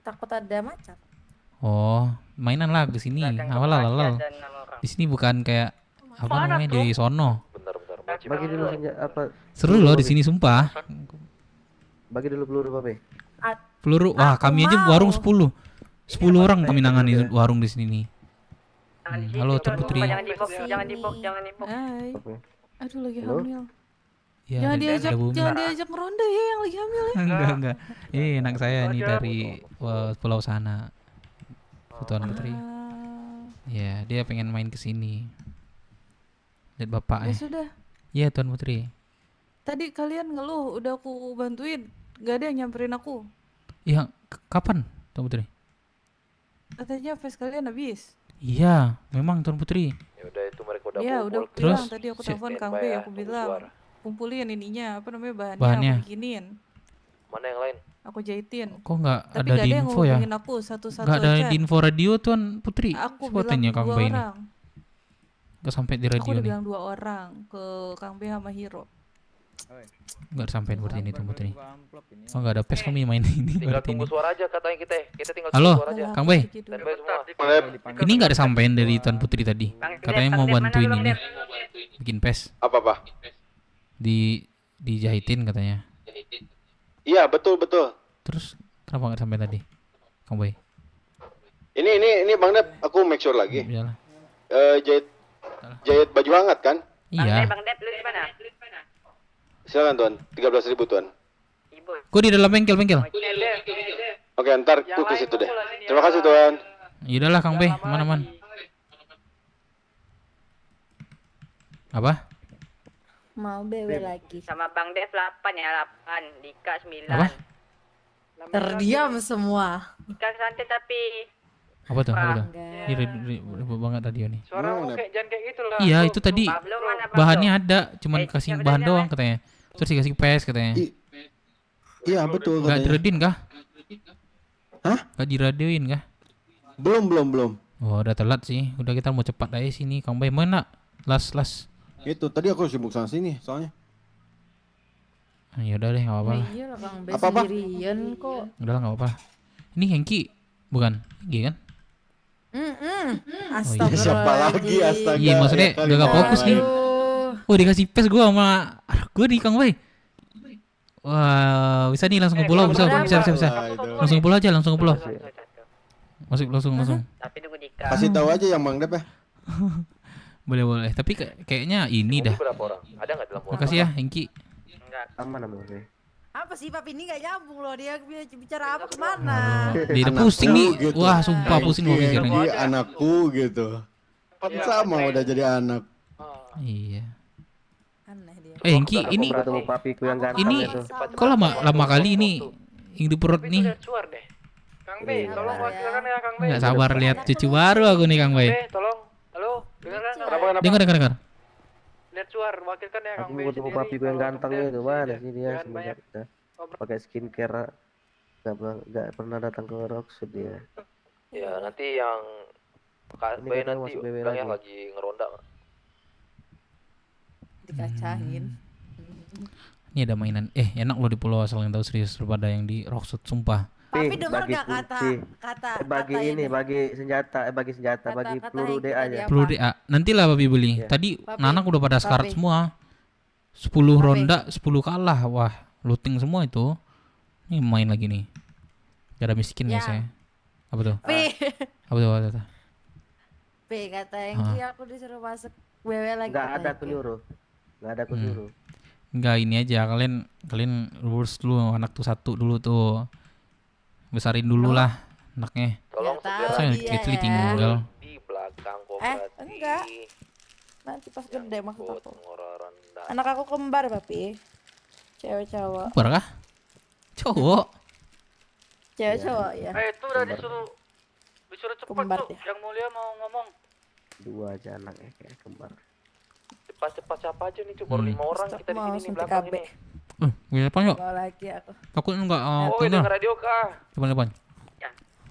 Takut ada macan. Oh, mainan lah ke sini. Awal. Di sini bukan kayak apa namanya di sono. Bentar. Bagi dulu apa? Seru loh di sini sumpah. Bagi dulu peluru Papi. Peluru. Wah, kami aja warung 10. 10 orang kami nangani warung di sini nih. Halo Tuan Putri. Jangan dipok. Hai. Aduh lagi Halo? hamil. Ya, Jangan ada Bumi. diajak ngeronda ya yang lagi hamil ya. Enggak. Ini anak saya nih dari pulau sana. Tuan Putri. Ya, dia pengen main ke sini. Lihat bapaknya. Ya sudah. Iya, Tuan Putri. Tadi kalian ngeluh, udah aku bantuin. Gak ada yang nyamperin aku. Iya, kapan Tuan Putri? Katanya face kalian habis. Iya, memang Tuan Putri. Ya udah itu mereka udah Iya, bobol. udah Terus? bilang tadi aku telepon Kang B, aku bilang kumpulin ininya, apa namanya Bahannya. aku bikinin. Mana yang lain? Aku jahitin. Kok nggak Tapi ada gak di yang info ya? ngehubungin aku satu-satu Nggak ada chat. di info radio Tuan Putri. Aku Coba bilang tanya Kang 2 B ini. orang. Nggak sampai di Aku radio udah nih. bilang 2 orang ke Kang B sama Hiro. Nggak sampein berarti ini tuh ini. Oh nggak ada pes kami main ini Tinggal berarti ini. tunggu suara aja katanya kita tinggal Halo, tunggu suara aja. Kang Bay. Standby semua. Ini nggak ada sampein dari Tuan Putri tadi. Katanya mau bantuin ini, bikin pes. Apa? Dijahitin katanya. Iya, betul. Terus kenapa nggak sampai tadi, Kang Bay? Ini Bang Dep, aku make sure lagi. Iyalah. Jahit baju hangat kan? Iya. Bang Dep, lu di mana? Silakan Tuan, 13.000 Tuan. Gue di dalam bengkel. Oke, ntar ku ke situ deh. Terima kasih Tuan. Yaudahlah Kang Bay, aman. Apa? Mau BW lagi. Sama Bang Dev 8 ya, 8. Dika 9. Apa? Terdiam semua. Dika santai tapi Apa tuh? Ini ribut banget tadi nih. suara lu kayak jangan kayak gitu lah. Iya, itu tadi bahannya ada, cuman kasih bahan doang katanya. Terus dikasih pes katanya. Iya, betul Gak katanya. diredin kah? Hah? Gak diradioin kah? Belum. Oh, udah telat sih. Udah kita mau cepat aja sini. Kang Bay mana? Las. Itu tadi aku sibuk sana sini soalnya. Ya udah deh, enggak apa-apa lah. Iya lah Kang Bay Apa-apa? sendirian kok. Udah lah, enggak apa-apa. Ini Hengki bukan? Hengki kan? Iya, siapa lagi astaga. Iya, maksudnya Ya, udah gak fokus nih. Oh, dikasih pes gua sama gue di Kang Bay. Wah, bisa nih langsung ke pulau, bisa. Langsung ke pulau aja, langsung ke pulau. Masuk langsung. Tapi tunggu Dika. Kasih tahu aja yang Bang Dep ya. Boleh. Tapi kayaknya ini dah. Berapa orang? Ada nggak dalam Makasih ya, Hengki. Aman namanya. Apa sih Papi ini nggak nyambung loh, dia bicara apa kemana? Dia udah pusing nih. Gitu. Wah, sumpah pusing gua mikirnya. Dia anakku gitu. Sama udah jadi anak. Iya. Aneh dia. Hengki, ini ketemu papiku yang ganteng ini itu. kok lama kali ini yang di perut nih. Suar deh. Kang Bay, tolong wakilkan ya Kang Bay. Nggak sabar lihat cucu baru aku nih Kang Bay. Tolong. Halo, dengar kan? Dengar. Lihat suar, wakilkan ya Kang Aku Bay. ketemu papiku yang ganteng itu, mana sih dia semenjak kita pakai skincare nggak pernah datang ke Rocksuit dia. Ya nanti yang Ini Bay katanya nanti masuk BW bilang ya lagi. lagi ngeronda. Dikacangin. Ini ada mainan. Enak loh di pulau asal yang tahu serius daripada yang di Rocksuit sumpah. Papi dengar bagi nggak kata bagi ini, bagi senjata, bagi Kata peluru Hengki DA tadi aja. apa? Peluru DA. Nantilah Papi beli. Iya. Tadi Papi. Nanak udah pada sekarat Papi. semua. 10 ronda, 10 kalah. Wah, looting semua itu. Ini main lagi nih. Gak ada miskin Ya. ya saya. Apa tuh? Pi, Apa tuh? Pi kata Hengki aku disuruh masuk BW lagi. Nggak kata ada Hengki. kunyuruh, nggak ada kunyuruh. Enggak, ini aja kalian lurus dulu anak tuh satu dulu tuh. Besarin dulu lah anaknya. Tolong Nggak tahu segera Saya dia kecil ya. tinggal. di belakang koperasi. Enggak. Nanti pas gede maksud Buat aku. pengororan dan Anak aku kembar Papi. Cewek cowok. Kembar kah? Cowok. Cewek cowok ya. Itu udah disuruh cepet Kembar tuh. dia. Yang mulia mau ngomong. Dua aja anaknya kayak kembar. cepat siapa aja nih, baru 5 orang kita di Mau sini nih suntik belakang KB. ini. Bisa depan yuk. Mau lagi aku. Takut enggak Oh, kena. denger radio kah? Depan.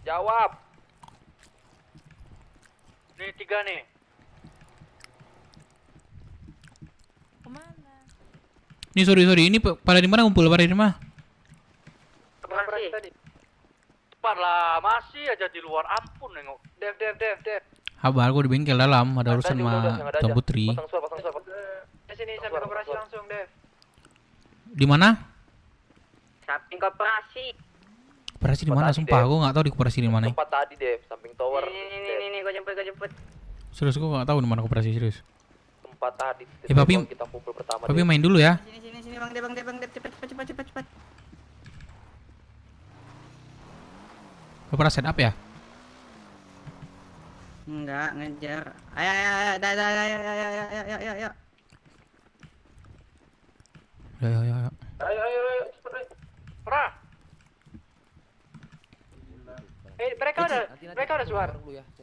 Jawab. Nih 3 nih. Kemana? Nih sorry ini pada di mana ngumpul pada di mana? Masih. Cepat lah, masih aja di luar. Ampun nengok. Dev. Habar gua di bengkel dalam ada urusan sama Tuan Putri. Pasang suara. Sini sampai koperasi langsung, Dev. Di mana? Samping koperasi. Koperasi di mana? Sumpah gua enggak tahu di koperasi di mana. Tempat tadi deh, samping tower. Ini gua jemput. Serius gua enggak tahu di mana koperasi serius. Tempat tadi. Papi kita kumpul pertama. Papi main dulu ya. Sini Bang Dev, cepat. Lu pernah set up ya? Enggak, ngejar. Ayo, ayo. Ya. Ayo, cepet ayo. Pra. Mereka ada suara.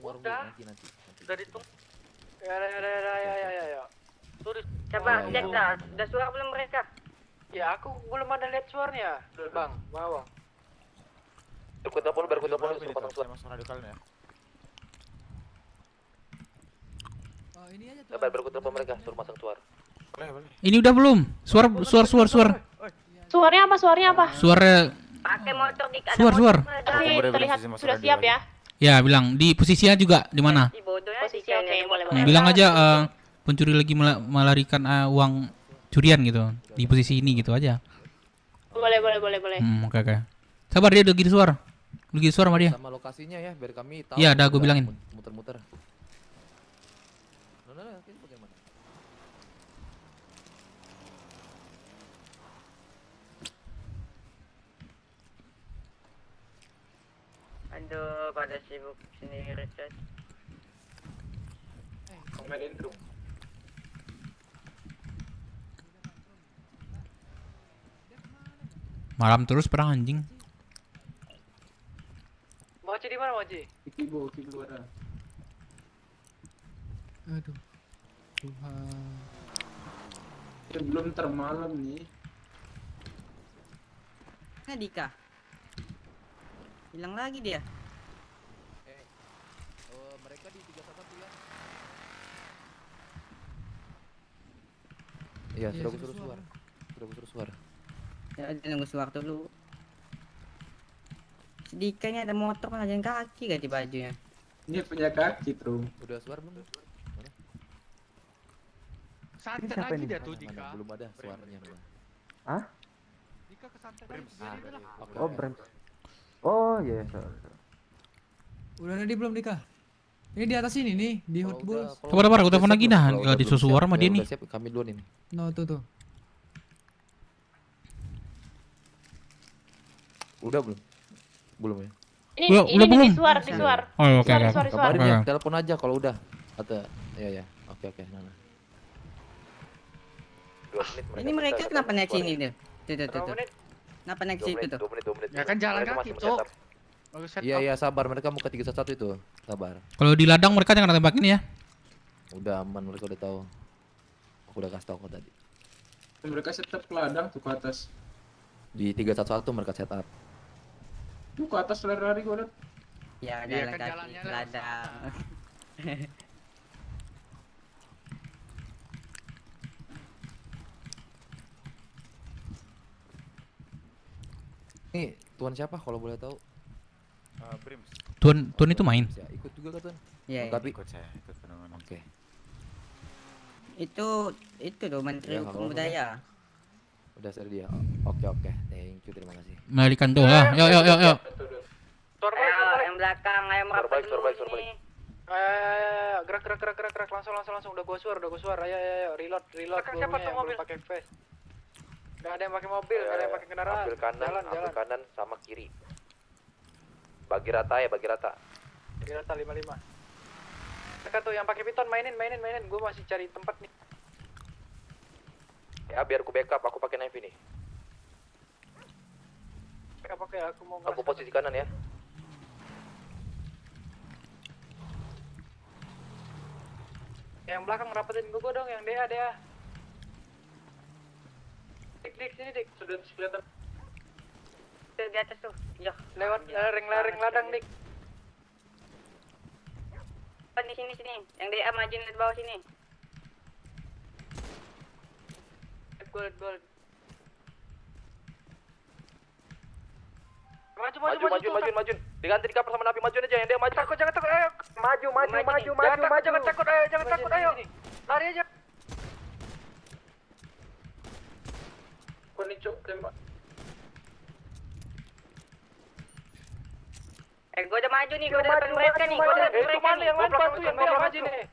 Udah. Udah ditunggu. Ya. Coba cek dah. Udah suara belum mereka? Ya, aku belum ada lihat suaranya. Bang, bawa. Berikut telepon suruh pasang suara. Oh, ini aja tuh. Sabar, berikut telepon mereka suruh pasang suara. Ini udah belum? Suara. Suaranya apa? Suara. Pakai motor di Suar. Terlihat sudah siap ya. Ya, bilang di posisinya juga di mana? Posisi oke, boleh. Bilang aja pencuri lagi melarikan uang curian gitu. Di posisi ini gitu aja. Boleh. Oke. Sabar, dia udah gitu suara. Lagi suara sama dia. Sama lokasinya ya, biar kami tahu. Iya, dah gue bilangin. Muter-muter. Ini bagaimana? Aduh, pada sibuk sendiri, Chat. Komen intro. Malam terus perang anjing. Mochi di mana, Mochi? Kibo ada. Aduh. Tuhan. Belum termalam nih. Dika. Hilang lagi dia. Mereka di 311 ya. Iya, sudah gue suruh suara. Ya, nunggu sewaktu dulu. Sedikitnya ada motor kan jalan kaki gak di bajunya. Ini punya kaki, Bro. Udah suara belum? Mana? Santet lagi dia tuh Dika. Belum ada suaranya. Hah? Dika kesantet lagi. Oh, Brem. Oh, iya. Udah ready belum Dika? Ini di atas ini nih, di Hot Bulls. Sabar, gue telepon lagi dah. Enggak disusul suara sama dia nih. Siap, kami duluan ini. No, tuh. Udah belum? Belum ya? Ini belum. di suar. Oh, oke. Kabarin ya, telepon aja kalau udah. Atau ya. Oke. Nah. 2 menit Ini mereka kenapa naik sini tuh? Tuh. Kenapa naik situ tuh? 2 menit. Ya kan jalan kaki, Cok. Iya, sabar, mereka mau ke 311 itu. Sabar. Kalau di ladang mereka jangan tembakin ya. Udah aman, mereka udah tahu. Aku udah kasih tahu kok tadi. Mereka setup ke ladang tuh ke atas. Di 311 mereka setup. Tuh ke atas lari gue liat. Ya, jalan kaki ladang. Nih, tuan siapa kalau boleh tahu? Brims. Tuan itu main. Ya, ikut juga kan tuan? Iya. Tapi Ikut fenomena. Oke. Itu tuh Menteri Hukum Budaya. Udah sedia. Oke. Thank you, terima kasih. Melarikan tuh lah. Yuk. Yang belakang, ayo merapat dulu sini. Ayo, gerak, langsung. Udah gua suar. Ayo, reload. Siapa tuh mobil? Pakai vest. Gak ada yang pakai mobil, gak ada yang pakai kendaraan. Ambil kanan sama kiri. Bagi rata. Bagi rata 55. Mereka tuh yang pakai piton mainin. Gua masih cari tempat nih. Ya, biar aku backup, aku pakai knife ini. Oke, aku mau. Aku posisi kanan ya. Yang belakang rapetin gua dong, yang DA. Dik, sini Dik. Sudah kelihatan. Tuh di atas tuh. Ya, Lewat ladang ladang Dik. di sini. Yang DA majuin di bawah sini. Gold. Maju. Diganti di cover sama Napi, majuin aja yang dia maju. Jangan takut, ayo. Maju. Jangan takut, ayo. Lari aja. Nicok tembak. Gua udah maju nih, gua udah depan mereka nih. Itu mana yang lain bantu yang dia maju nih.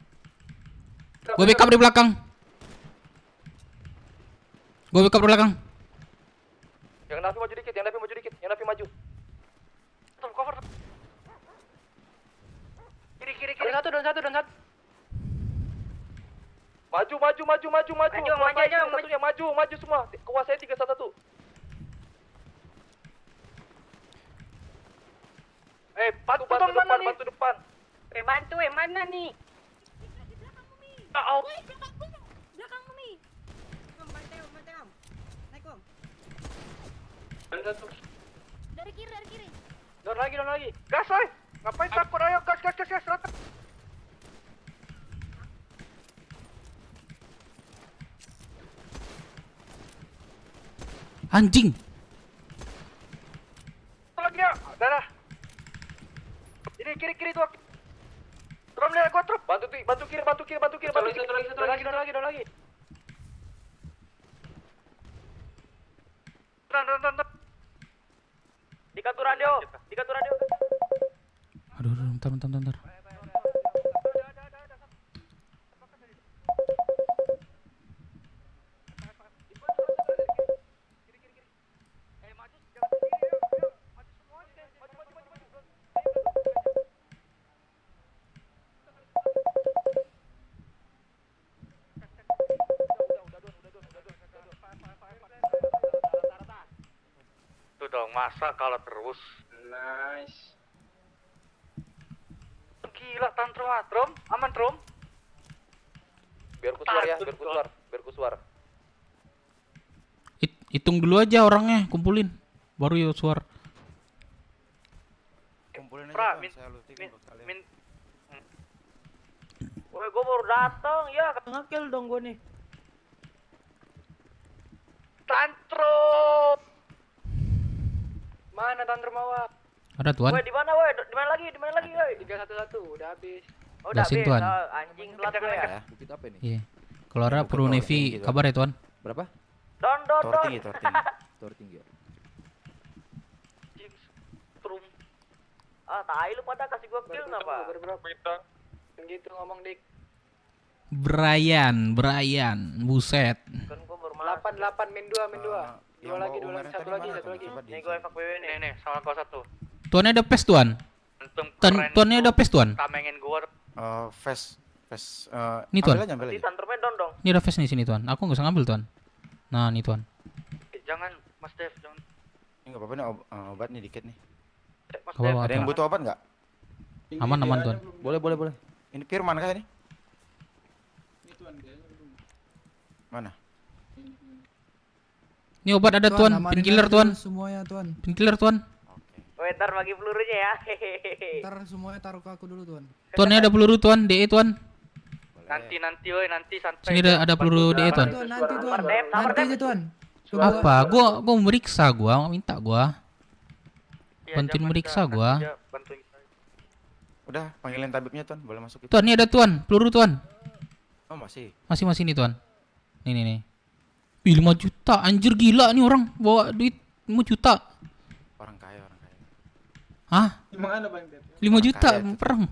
Gue backup di belakang. Yang Napi maju dikit, yang Napi maju. Cover. Kiri. Dan satu. Maju. Maju semua. Kuasai 311. Bantu depan. Bantu, mana nih? Belakang Mumi. Bantai om. Naik om. Dari kiri. Don lagi. Gas, woy. Ngapain takut, ayo gas. Anjing. Lagi ya, darah. Ini kiri tuh. Trom lihat gua Trom. Bantu kiri. Satu lagi. Run. Dikatur radio. Aduh, bentar. Tuh dong, masa kalau terus. Nice. Gila Trom. Aman Trom. Biar ku suar. Hitung dulu aja orangnya, kumpulin. Baru yuk suar. Kumpulin aja. Pra, Woi, gua baru datang, ya ngekill dong gua nih. Tantrum. Mana Tantrum awak? Ada tuan. Woi, di mana woi? Di mana lagi woi? 311 udah habis. Oh, udah Gasin, habis. Tuan. Anjing telat gue ya. Bukit apa ini? Iya. Kalau ada perlu Navy, kabar ya tuan. Berapa? Don. Tor tinggi. Trum. Ah, tai lu pada kasih gua kill kenapa? Gitu ngomong dik. Brian, buset. Kan gua baru 8 min 2. Dua lagi. Satu lagi. Nih gua evak WW nih. Sama kau satu. Tuannya ada pes tuan. Tuannya ada pes tuan. Tamengin gua. Face. Nih tuan. Ambil aja. Tantrumnya don dong. Ini ada face nih sini tuan. Aku nggak usah ngambil tuan. Nah, nih tuan. Jangan Mas Dev, jangan. Ini nggak apa-apa nih obat nih dikit nih. Mas Apa-apa. Dev. Ada yang butuh obat nggak? Aman tuan. Boleh. Ini Firman kah ini? Mana? Ini obat ada tuan, painkiller tuan. Semuanya tuan. Painkiller tuan. Woi, ntar bagi pelurunya ya. Ntar semuanya taruh ke aku dulu tuan. Tuannya ada peluru tuan, DE tuan. Nanti woi, nanti santai. Sini ada peluru DE tuan. Nanti tuan. Nanti aja tuan. Apa? Gua meriksa minta gua. Bantuin meriksa gua. Udah, panggilin tabibnya tuan, boleh masuk itu. Tuan, ini ada tuan, peluru tuan. Oh, masih. Masih nih tuan. Nih. Wih, 5 juta, anjir gila nih orang bawa duit 5 juta. Orang kaya. Hah? 5 juta perang.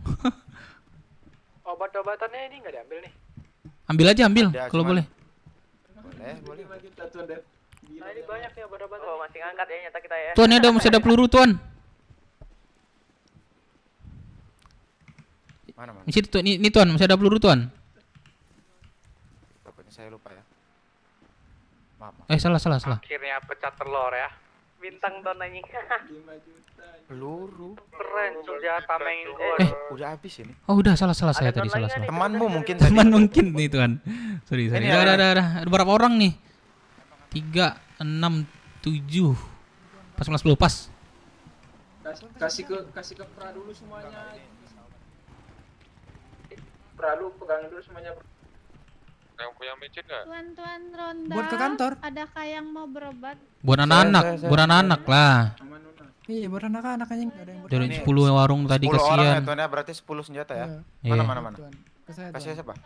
Obat-obatannya ini nggak diambil nih. Ambil aja kalau boleh. Boleh. Nah, ini banyak nih obat-obatan. Oh, masih ngangkat ya nyata kita ya. Tuan, ini masih ada peluru tuan. Mana? Di situ tuan, ini tuan, masih ada peluru tuan. Takutnya saya lupa ya. Maaf. Salah. Akhirnya pecah telur ya. Bintang ton anjing. 5 juta. Peluru. Keren, sudah tamengin gua. Udah habis ini. Oh, udah salah saya tadi salah. Temanmu mungkin Teman mungkin nih tuan. Sorry. Ada berapa orang nih? 3, 6, 7. Pas 10 pas. Kasih ke pra dulu semuanya. Pra lu pegangin dulu semuanya. Yang punya micin nggak? Tuan ronda. Buat ke kantor. Adakah yang mau berobat? Buat anak-anak lah. Iya, buat anak-anak aja nggak ada yang Dari 10 warung tadi 10 orang ya kasihan. tuan ya, berarti 10 senjata ya. Iya. Mana? Kasih siapa?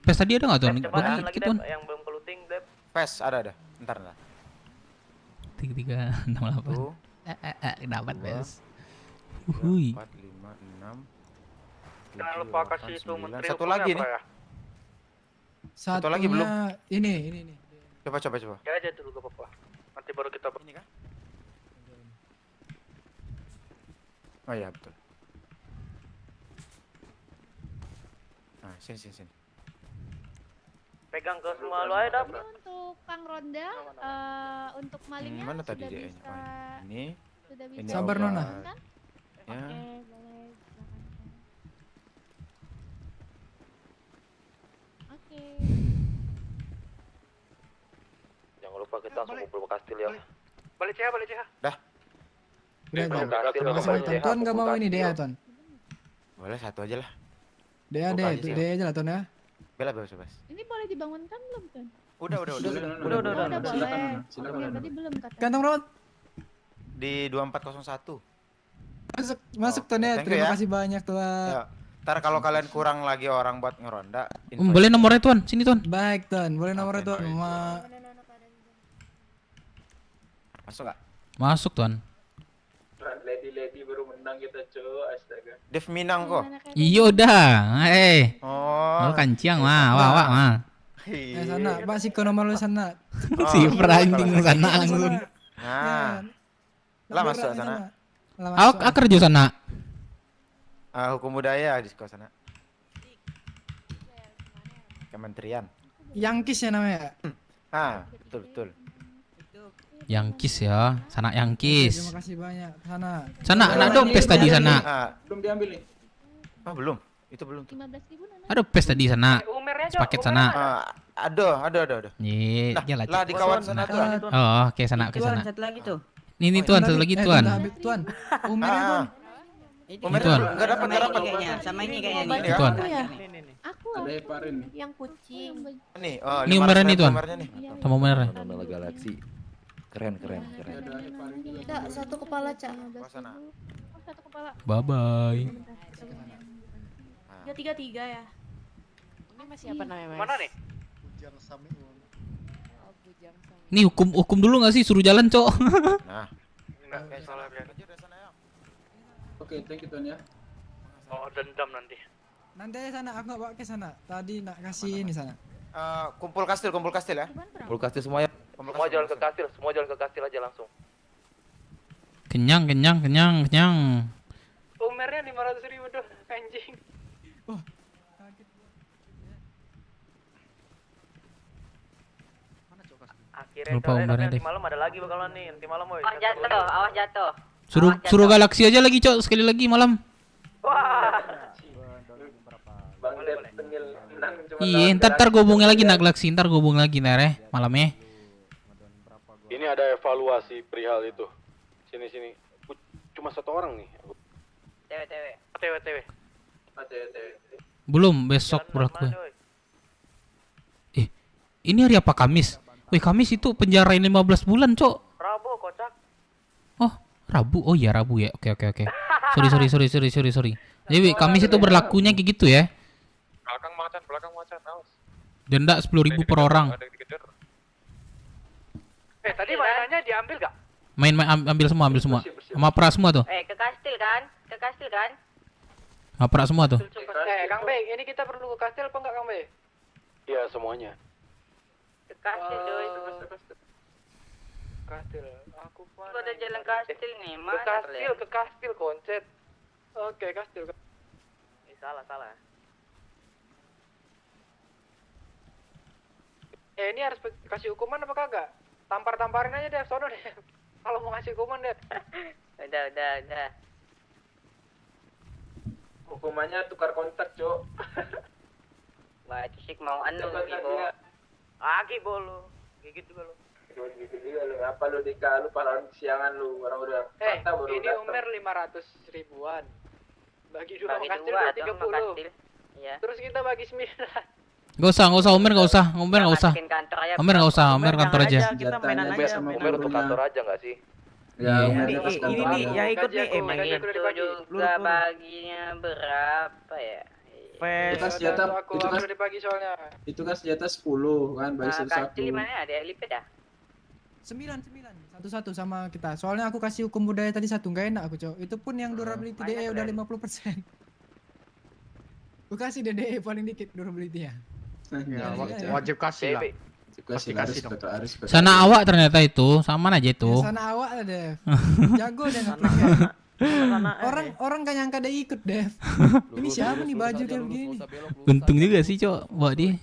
Pes tadi ada nggak tuan? Cepat lagi Dikit Dep, tuan. yang belum keluting Dep. Pes ada. Ntar. 3, 6, 8. Dapat pes. 4, 5, 6. Jangan lupa kasih itu menteri. Satu lagi nih. Satu lagi belum. Ini. Coba. Ya aja dulu gak apa-apa. Nanti baru kita ini kah? Oh iya betul. Nah, sini. Pegang ke semua lo aja Dap. Untuk Kang Ronda, untuk malingnya Mana tadi sudah dia? bisa. Ini. Sudah Ini bisa. Sabar, Nona. Kan? Ya. Oke, boleh. Oke. Jangan lupa kita langsung kumpul ke kastil ya. Balik CH. Dah. Udah. Kastil, Tuan nggak mau ini Dea tuan. Boleh satu aja lah. Dea aja lah tuan ya. Bebas. Ini boleh dibangunkan belum kan? Udah. Udah boleh. Silakan. Oke, tadi belum kata. Kantong rawat. Di 2401. Masuk Ton ya. thank you Terima ya. kasih banyak Tuan. Ya. Ntar kalau kalian kurang lagi orang buat ngeronda, Boleh nomornya Tuan, sini Tuan. Baik Tuan, boleh nomornya Tuan. Masuk nggak? Masuk Tuan. Lady baru menang kita, Cok. Astaga. Dev Minang kok. Iya udah. Oh. Kanciang mah, wah mah. Sana, Pak Siko nomor lu sana. Si peranjing sana langsung. Nah. Lah masuk sana. Aku kerja sana. Hukum budaya di sekolah sana. Kementerian. Yangkis ya namanya. Betul. Yangkis ya, sana Yangkis. Terima kasih banyak. Sana ada dompet tadi sana. Belum diambil nih. Belum. Itu belum. 15.000 Nana. Ada pes tadi sana. Paket sana. Ada. Iya, jalan. Lah di kawan sana tuh. Oh, oke sana ke sana. Satu lagi tuh. Ini Tuan, satu lagi Tuan. Tuan. Umernya Tuan. Ini Tuan. Enggak dapat. Sama ini kayaknya nih. Ini Tuan. Aku Ada Heparin. yang kucing. Nih, Ini umeran nih Tuan. umernya nih. Sama umernya. Nona Galaxy. Keren. Kita satu kepala, Cak. Sana. Satu kepala. Bye bye. 333 ya. Ini masih apa namanya, Mas? Mana nih? Nih hukum dulu nggak sih suruh jalan, Cok? Nah. Enggak, kayak salah ya. Oke, thank you Tuan ya. Oh, dendam nanti. Nanti aja sana, aku nggak bawa ke sana. Tadi nak kasih ini sana. Kumpul kastil ya. Full kasih semuanya. Semua jalan ke kastil aja langsung. Kenyang. Umernya 500.000 doh, anjing. Akhirnya Lupa umernya deh. nanti malam ada lagi bakalan nih, nanti malam woy. Awas jatuh. Suruh Galaxy aja lagi, Cok, sekali lagi malam. Bang Dev tengil menang cuma. Iya, ntar gue hubungin lagi nak Galaxy, ntar gue hubungin lagi ntar ya malamnya. Ini ada evaluasi perihal itu. Sini. Cuma satu orang nih. TW. Belum, besok berlaku. Ini hari apa? Kamis. Wih, Kamis itu penjarain 15 bulan, Cok. Rabu kocak. Oh, Rabu. Oh iya, Rabu ya. Oke. Sorry. Jadi Kamis itu berlakunya kayak gitu ya. Belakang macan, awas. Denda 10.000 per orang. Tadi mainannya diambil gak? Ambil semua. Sama pra semua tuh. Ke kastil kan? Sama pra semua tuh. Kang Bey, ini kita perlu ke kastil apa enggak Kang Bey? Iya, semuanya. Ke kastil doi. Kastil. Aku mana? Ada jalan kastil nih, Ke kastil koncet. Oke, kastil. Salah. Ini harus kasih hukuman apa kagak? Tamparin aja deh, sono deh. Kalau mau ngasih hukuman deh. Udah. Hukumannya tukar kontak, Cok. Wah, itu sih mau anu gitu. Bolu. Gigit juga lu. Gitu juga lu. Apa lu lu pahlawan kesiangan lu. Orang udah mata baru ini datang. Umer 500 ribuan. Bagi dua Bagi kastil dua, 30. Iya. Terus kita bagi 9. Gak usah, Umer nggak usah. Umer nggak usah, kantor aja. Kita mainan aja. Umer untuk kantor aja nggak sih? Ya, Ini nih yang ikut nih Itu juga baginya berapa ya? Itu kan senjata, itu kan senjata 10 kan, bagi satu-satu. Kastil mana ada lipet dah? 9 satu sama kita. Soalnya aku kasih hukum budaya tadi satu, nggak enak aku, Cok. Itu pun yang durability DE udah 50%. Aku kasih DE paling dikit durability-nya. Wajib kasih lah. Harus. Sana awak ternyata itu, sama aja itu. Sana awak deh. Jago deh ngeplay. Orang kan nyangka dia ikut, Dev. Ini siapa nih baju kayak begini? Untung juga sih, Cok, buat dia.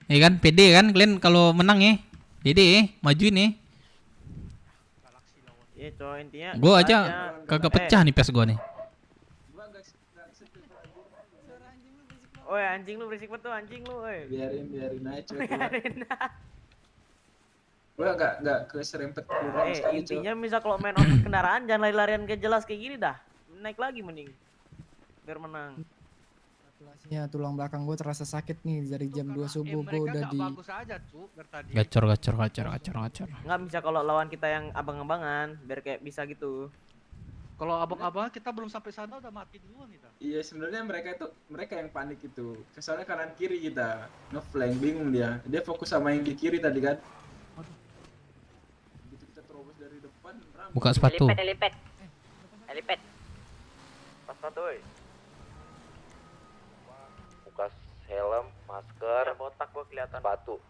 Ya kan, pede kan kalian kalau menang ya. Pede maju nih. Iya, Cok, intinya Gua aja kagak pecah nih pes gua nih. Oi, anjing lu berisik banget tuh, anjing lu, oi. Biarin aja, Cok. Gua enggak keserempet kurang sekali, Cok. Intinya misal kalau main on kendaraan jangan lari-larian ke jelas kayak gini dah. Naik lagi mending. Biar menang. Artikulasinya tulang belakang gue terasa sakit nih dari jam 2 subuh gue udah di bagus aja tuh tadi. Gacor. Nggak bisa kalau lawan kita yang abang-abangan, biar kayak bisa gitu. Kalau abang-abang kita belum sampai sana udah mati duluan kita. Iya sebenarnya mereka yang panik itu. Soalnya kanan kiri kita ngeflank, bingung dia fokus sama yang di kiri tadi kan. Begitu kita terobos dari depan, Buka sepatu. Helipad. Pas sepatu, woi. Buka helm, masker, botak gua kelihatan. sepatu.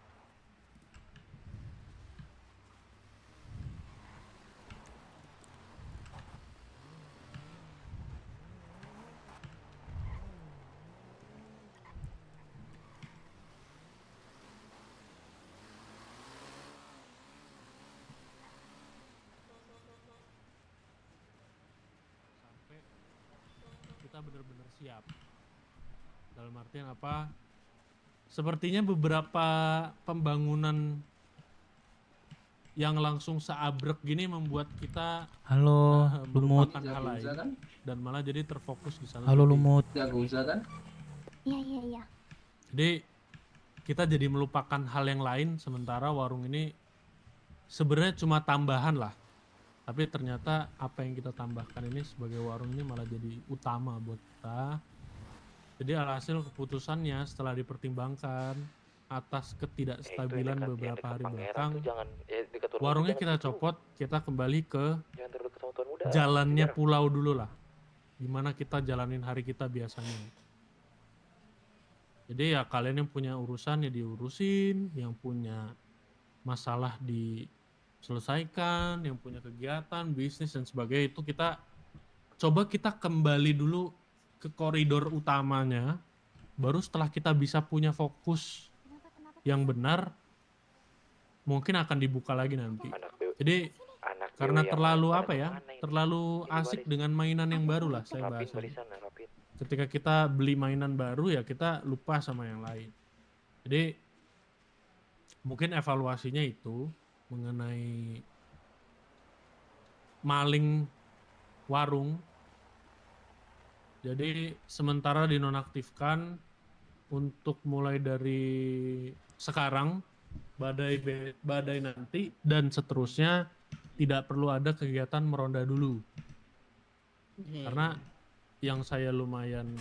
Kita benar-benar siap. Dalam artian apa? Sepertinya beberapa pembangunan yang langsung seabrek gini membuat kita Halo, Lumut. melupakan hal lain dan malah jadi terfokus di sana. Halo, Lumut. kan? Iya. Jadi kita jadi melupakan hal yang lain sementara warung ini sebenarnya cuma tambahan lah. Tapi ternyata apa yang kita tambahkan ini sebagai warung ini malah jadi utama buat kita. Jadi alhasil keputusannya setelah dipertimbangkan atas ketidakstabilan beberapa hari belakang, warungnya kita copot, kita kembali ke jalannya pulau dulu lah. Gimana kita jalanin hari kita biasanya. Jadi ya kalian yang punya urusan ya diurusin, yang punya masalah diselesaikan, yang punya kegiatan, bisnis dan sebagainya itu kita kembali dulu ke koridor utamanya. Baru setelah kita bisa punya fokus yang benar, mungkin akan dibuka lagi nanti. Jadi karena terlalu terlalu asik dengan mainan yang baru lah saya bahas. Ketika kita beli mainan baru ya kita lupa sama yang lain. Jadi mungkin evaluasinya itu mengenai maling warung. Jadi sementara dinonaktifkan untuk mulai dari sekarang, badai nanti dan seterusnya tidak perlu ada kegiatan meronda dulu. Karena yang saya lumayan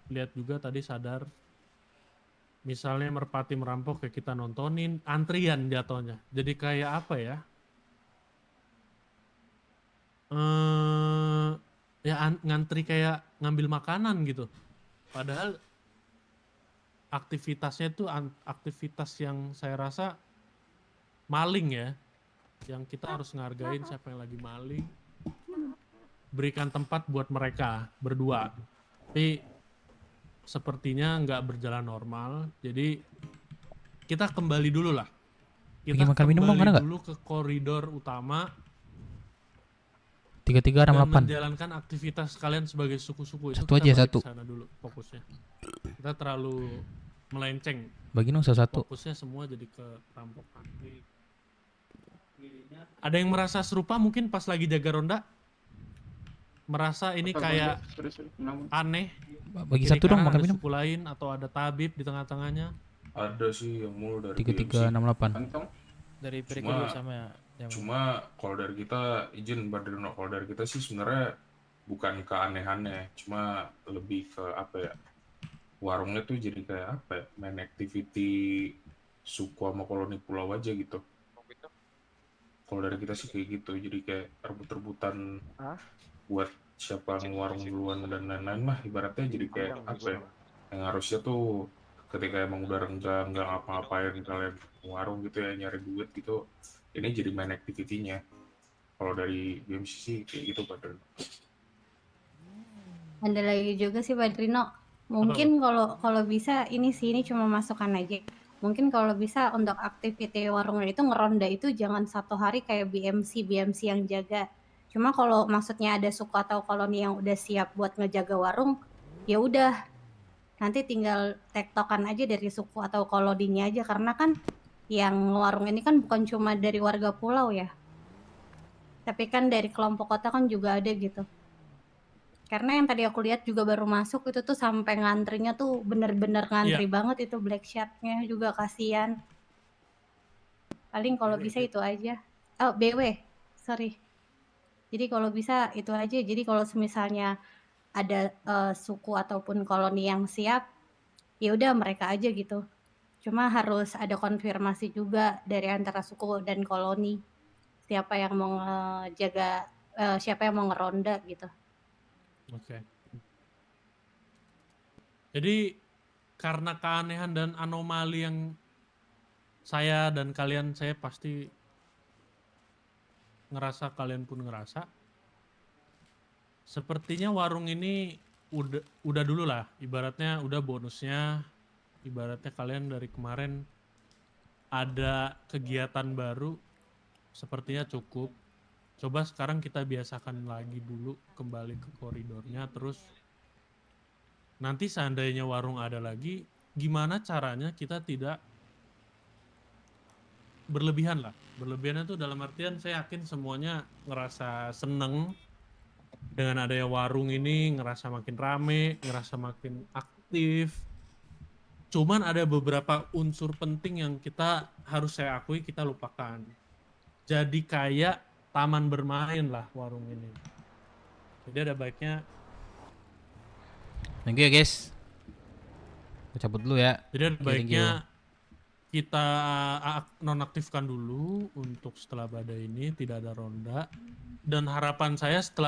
lihat juga tadi sadar, misalnya merpati merampok kayak kita nontonin, antrian jatuhnya. Jadi kayak apa ya? Ngantri kayak ngambil makanan gitu. Padahal aktivitasnya itu aktivitas yang saya rasa maling ya. Yang kita harus ngargain siapa yang lagi maling. Berikan tempat buat mereka berdua. Tapi sepertinya nggak berjalan normal. Jadi kita kembali dulu lah. Kita kembali dulu ke koridor utama. 3368. Dan menjalankan aktivitas kalian sebagai suku-suku itu. Satu. Sana dulu fokusnya. Kita terlalu melenceng. Bagi dong satu. Fokusnya semua jadi ke perampokan. Ada yang merasa serupa mungkin pas lagi jaga ronda? Merasa ini kayak aneh. Bagi satu dong makan minum. Suku lain atau ada tabib di tengah-tengahnya? Ada sih yang mulu dari 3368. Dari Perikel sama ya. Cuma kalau dari kita izin Badrino, kalau dari kita sih sebenarnya bukan ke aneh-aneh, cuma lebih ke apa ya, warungnya tuh jadi kayak apa ya, main activity suku sama koloni pulau aja gitu. Kalau dari kita sih kayak gitu, jadi kayak rebut-rebutan buat siapa yang warung duluan dan lain-lain mah ibaratnya jadi kayak apa ya, yang harusnya tuh ketika emang udah nggak ngapa-ngapain kalian warung gitu ya, nyari duit gitu, ini jadi main activity-nya. Kalau dari BMC sih kayak gitu Badrino. Ada lagi juga sih Badrino. Mungkin kalau bisa ini cuma masukan aja. Mungkin kalau bisa untuk aktiviti warungnya itu ngeronda itu jangan satu hari kayak BMC yang jaga. Cuma kalau maksudnya ada suku atau koloni yang udah siap buat ngejaga warung, ya udah nanti tinggal tektokan aja dari suku atau koloninya aja, karena kan yang warung ini kan bukan cuma dari warga pulau ya, tapi kan dari kelompok kota kan juga ada gitu. Karena yang tadi aku lihat juga baru masuk itu tuh sampai ngantrinya tuh bener-bener ngantri banget itu black shot-nya juga kasihan. Paling kalau bisa itu aja. Oh, BW, sorry. Jadi kalau bisa itu aja. Jadi kalau misalnya ada suku ataupun koloni yang siap, ya udah mereka aja gitu. Cuma harus ada konfirmasi juga dari antara suku dan koloni. Siapa yang mau jaga, siapa yang mau ngeronda gitu. Oke. Jadi karena keanehan dan anomali yang saya dan kalian, saya pasti ngerasa, kalian pun ngerasa. Sepertinya warung ini udah dulu lah, ibaratnya udah bonusnya, ibaratnya kalian dari kemarin ada kegiatan baru, sepertinya cukup. Coba sekarang kita biasakan lagi dulu kembali ke koridornya, terus nanti seandainya warung ada lagi, gimana caranya kita tidak berlebihan lah. Berlebihan itu dalam artian saya yakin semuanya ngerasa seneng dengan adanya warung ini, ngerasa makin rame, ngerasa makin aktif. Cuman ada beberapa unsur penting yang kita harus saya akui kita lupakan. Jadi kayak taman bermain lah warung ini. Jadi ada baiknya. Thank you ya guys. Aku cabut dulu ya. Jadi ada baiknya kita nonaktifkan dulu untuk setelah badai ini tidak ada ronda. Dan harapan saya setelah